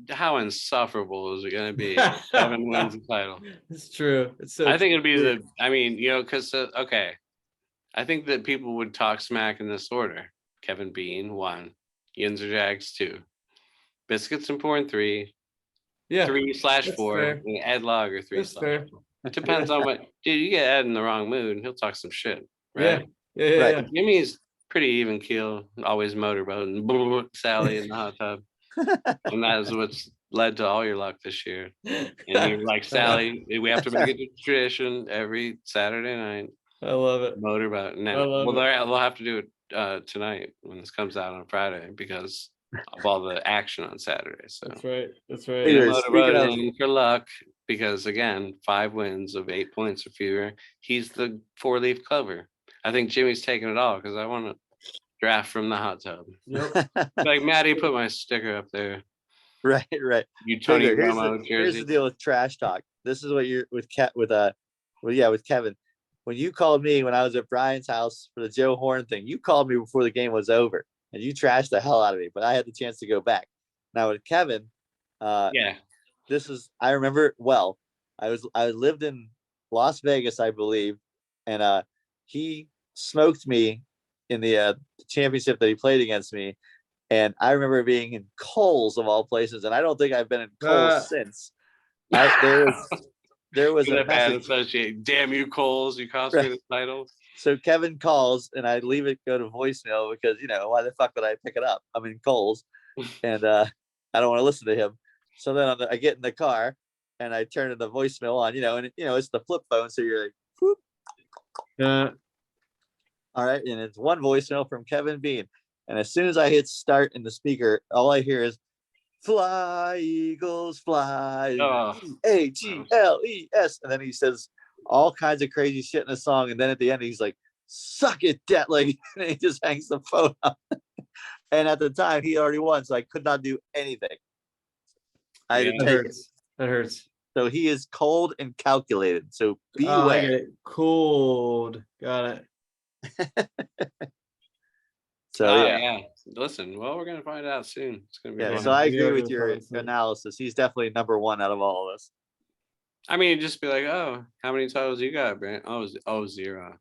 how insufferable is it going to be? If Kevin wins the title. It's true. It's so. I think it'd be because okay, I think that people would talk smack in this order: Kevin Bean 1, Yinzer Jags 2, Biscuits and Porn 3, Yeah, 3/4, and Ed Lager 3/4. It depends on what, dude. You get Ed in the wrong mood, and he'll talk some shit, right? Yeah. Right. Jimmy's pretty even keel, always motorboating, Sally in the hot tub, and that is what's led to all your luck this year. And you're like, Sally, we have to make it a tradition every Saturday night. I love it. Motorboat. No, they'll have to do it tonight when this comes out on Friday because of all the action on Saturday. So That's right. Motorboating for luck because again, 5 wins of 8 points or fewer. He's the 4-leaf clover. I think Jimmy's taking it all because I want to draft from the hot tub. Yep. Like Maddie, put my sticker up there. Right. You Tony Romo here's jersey. the deal with trash talk. This is what you're with Kevin. When you called me when I was at Brian's house for the Joe Horn thing, you called me before the game was over and you trashed the hell out of me, but I had the chance to go back. Now with Kevin, I remember well. I lived in Las Vegas, I believe, and he smoked me in the championship that he played against me. And I remember being in Kohl's of all places, and I don't think I've been in Kohl's since. There was a bad associate. Damn you, Kohl's! You cost me the title. So Kevin calls, and I leave it go to voicemail because why the fuck would I pick it up? I'm in Kohl's, and I don't want to listen to him. So then I get in the car, and I turn the voicemail on, and it's the flip phone, so you're like, whoop. All right, and it's one voicemail from Kevin Bean. And as soon as I hit start in the speaker, all I hear is "Fly, Eagles, fly, Agles." And then he says all kinds of crazy shit in the song. And then at the end, he's like, "Suck it, Detling." And he just hangs the phone up. And at the time, he already won, so I could not do anything. I had to take it. That hurts. So he is cold and calculated. So beware. Cold. Got it. So yeah. Listen, well, we're gonna find out soon. It's gonna be fun. So I agree with your analysis. He's definitely number 1 out of all of us. I mean, just be like, oh, how many titles you got, Brent? Oh, 0.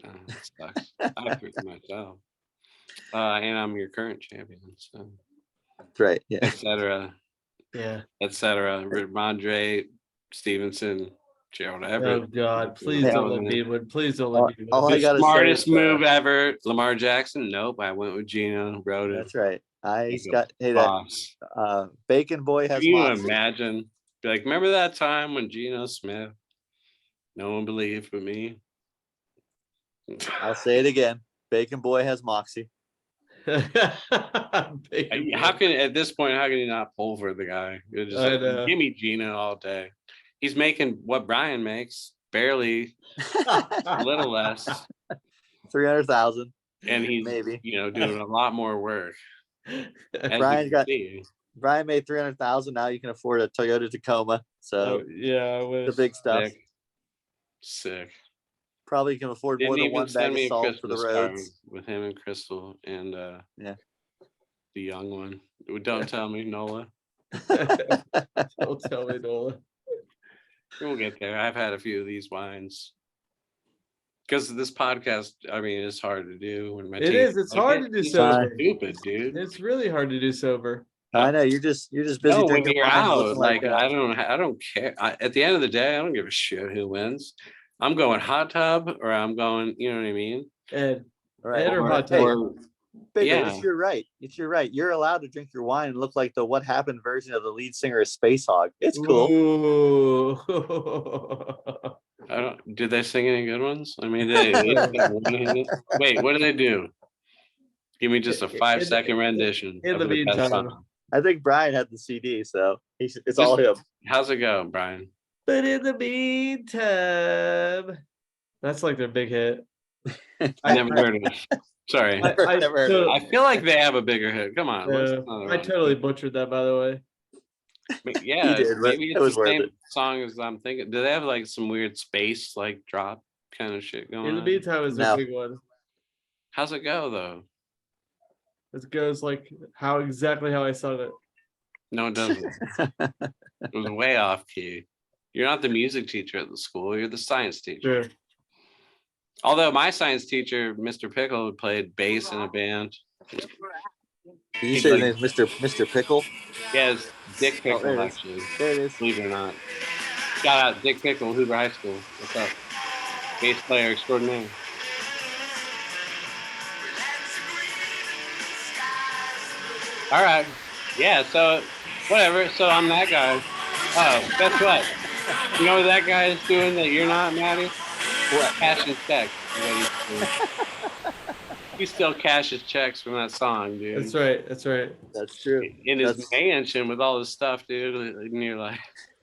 That sucks. I picked myself. And I'm your current champion. So that's right. Yeah. Etc. Yeah. Etc. Ramondre Stevenson. Gerald Everett. Oh God! Please don't let me win. Please don't let me win. The smartest move ever. Lamar Jackson. Nope. I went with Gino. Wrote it. That's right. That Bacon Boy has. Can you imagine? Be like, remember that time when Geno Smith? No one believed but me. I'll say it again. Bacon Boy has moxie. How can at this point? How can you not pull for the guy? You're just like, give me Gino all day. He's making what Brian makes, barely, a little less, 300,000, and he's maybe doing a lot more work. Brian made 300,000. Now you can afford a Toyota Tacoma. So the big stuff. Sick. Probably can afford more than one bag of salt for the roads. With him and Crystal and the young one. Don't tell me, Nola. Don't tell me, Nola. We'll get there. I've had a few of these wines. Because this podcast, I mean, it's hard to do when it's hard to do sober. Stupid, dude. It's really hard to do sober. I know you're just busy when you're out. Like I don't care. At the end of the day, I don't give a shit who wins. I'm going hot tub or I'm going, you know what I mean? Ed or hot tub. Bigger, Yeah. it's your right. It's your right. You're allowed to drink your wine and look like the What Happened version of the lead singer of Space Hog. It's cool. Ooh. I don't. Did they sing any good ones? I mean, they at least have one in it. Wait, what did they do? Give me just a 5-second rendition in of the their best meantime. song. I think Brian had the CD, so it's Just- all him. How's it go, Brian? But in the meantime, that's like their big hit. I never heard of it. Sorry. I Never heard of it. I feel like they have a bigger hit. Come on. what's another I one? totally butchered that, by the way. Yeah, did, but maybe it it's was the worth same it. song as I'm thinking. Do they have like some weird space like drop kind of shit going In the on? meantime is No. their big one. How's it go though? It goes like exactly how I sung it. No, it doesn't. It was way off key. You're not the music teacher at the school. You're the science teacher. Sure. Although my science teacher, Mr. Pickle, played bass in a band. Did you He's say like- his name's Mr. Pickle? Yes, Dick Oh, Pickle there it is. actually. There it is. Believe it or not. Shout out Dick Pickle, Hoover High School. What's up? Bass player extraordinaire. All right. Yeah, so whatever. So I'm that guy. Oh, guess what? You know what that guy is doing that you're not, Maddie? What? Cashing checks. is what he's doing. He still cashes checks from that song, dude. That's right. That's right. That's true. In his That's- mansion with all this stuff, dude. And you're like,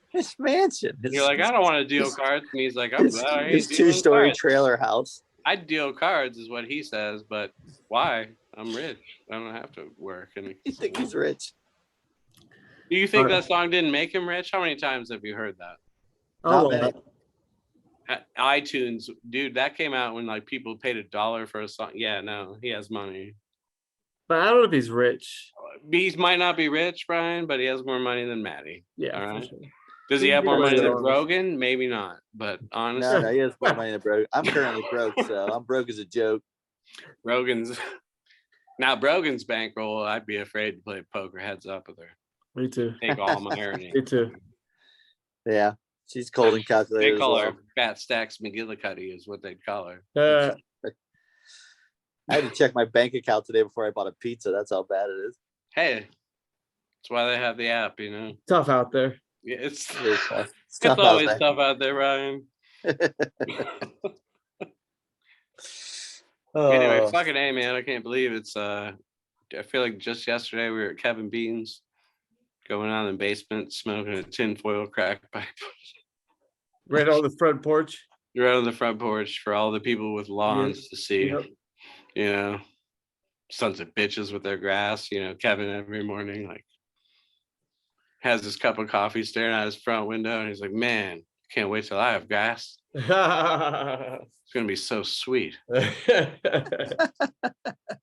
His mansion. you're like, I don't want to deal his- cards. And he's like, I'm His, glad I ain't his dealing two-story cards. trailer house. I deal cards is what he says, but why? I'm rich. I don't have to work. And You think he's rich? do you think that song didn't make him rich? How many times have you heard that? Oh, Not many. iTunes, dude, that came out when like people paid $1 for a song. Yeah, no, he has money. but I don't know if he's rich. He might not be rich, Brian, but he has more money than Maddie. Yeah. All for right. sure. Does he have more Yeah, money than honest. Rogan? Maybe not. But honestly, No, he has more money than broke. I'm currently broke, so I'm broke as a joke. Rogan's now Rogan's bankroll. I'd be afraid to play poker heads up with her. Me too. Take all my earnings. Me too. Yeah, she's cold and They calculated. call as her well. Fat Stacks McGillicuddy is what they'd call her. I had to check my bank account today before I bought a pizza. That's how bad it is. Hey, that's why they have the app, you know. Tough out there. Yeah, it's It is tough. It's it's tough out always there. tough out there, Ryan. Anyway, Oh, fucking A, man. I can't believe it's I feel like just yesterday we were at Kevin Bean's going out in the basement smoking a tinfoil crack pipe. Right on the front porch. You're out on the front porch for all the people with lawns to see. Yep. You know, sons of bitches with their grass. You know, Kevin every morning like has his cup of coffee staring out his front window, and he's like, "Man, can't wait till I have grass. It's gonna be so sweet."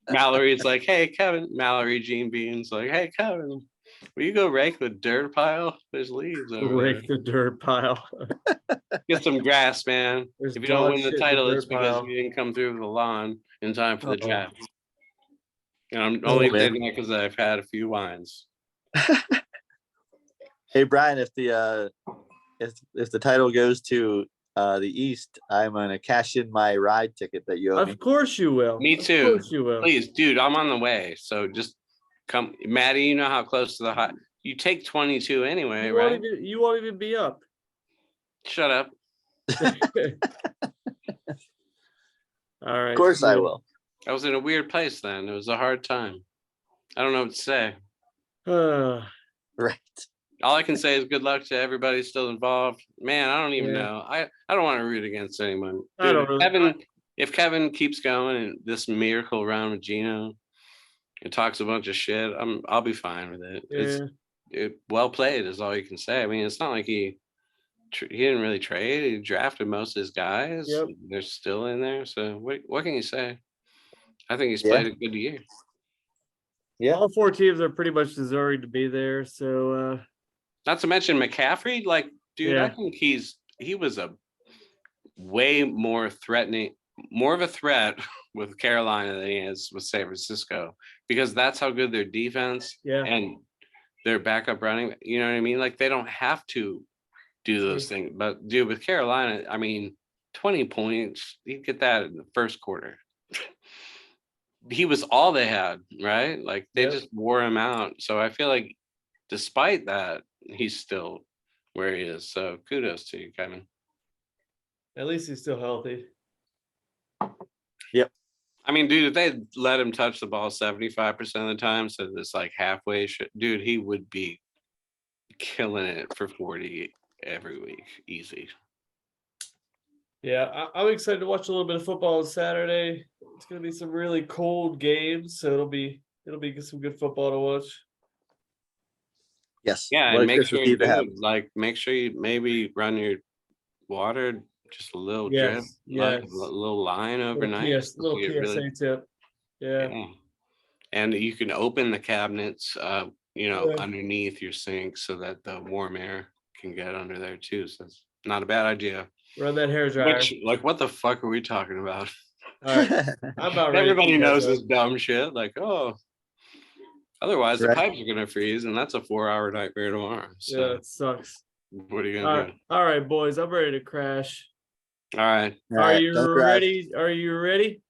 Mallory's like, "Hey, Kevin." Mallory Jean Bean's like, "Hey, Kevin, will you go rake the dirt pile? There's leaves over there. Rake the dirt pile. Get some grass, man. There's If you don't dog win the shit in title, dirt it's because pile. you didn't come through the lawn in time for the Uh-oh. draft." And I'm only man. saying that because I've had a few wines. hey Brian, if the title goes to the East, I'm gonna cash in my ride ticket that you owe me. Of course you will. Me Of too. course you will. Please, dude, I'm on the way. So just come. Maddie, you know how close to the hot. You take 22 anyway, right? You won't even be up. Shut up. All right. Of course I will. I was in a weird place then. It was a hard time. I don't know what to say. Right. All I can say is good luck to everybody still involved. Man, I don't even Yeah. know. I don't want to root against anyone. I don't Dude, really- if Kevin keeps going and this miracle round with Gino and talks a bunch of shit, I'll be fine with it. Yeah. Well played is all you can say. I mean, it's not like he didn't really trade. He drafted most of his guys. Yep. They're still in there. So what can you say? I think he's Yeah. played a good year. Yeah. All four teams are pretty much deserving to be there. So Not to mention McCaffrey. Like, dude, I Yeah. think he was a way more threatening, more of a threat with Carolina than he is with San Francisco, because that's how good their defense yeah. and their backup running. You know what I mean? Like they don't have to do those things. But dude, with Carolina, I mean, 20 points, you get that in the first quarter. he was all they had, right? Like they Yep. just wore him out. So I feel like despite that, he's still where he is. So kudos to you, Kevin. At least he's still healthy. I mean, dude, if they let him touch the ball 75% of the time, so this like halfway shit, dude, he would be killing it for 40 every week. Easy. Yeah, I'm excited to watch a little bit of football on Saturday. It's gonna be some really cold games, so it'll be some good football to watch. Yes. Yeah, What and a make Christmas sure, Eve to have. dude, like make sure you maybe run your water just a little drip, like a Yes. little line overnight. Little You get PSA really- tip. Yeah. yeah. And you can open the cabinets, Yeah. underneath your sink so that the warm air can get under there too. So it's not a bad idea. Run that hair dryer. Which, like, what the fuck are we talking about? All right. I'm about ready. Everybody knows this dumb shit. Like, oh, otherwise the Right. pipes are gonna freeze, and that's a 4-hour nightmare tomorrow. So Yeah, it sucks. what are you gonna do? All right, boys. I'm ready to crash. All right, All Are right, you don't crash. ready? Are you ready?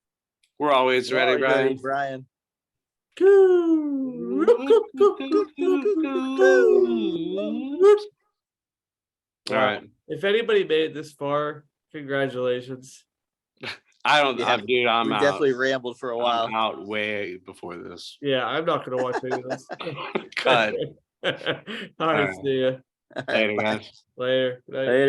we're always We're ready, always Brian. ready, Brian. All right. If anybody made it this far, congratulations. I don't. Yeah, dude, I'm We out. definitely rambled for a while. I'm out way before this. Yeah, I'm not gonna watch any of this. Cut. All right, see ya. All right, Later, bye. guys. Later. Good night. Later.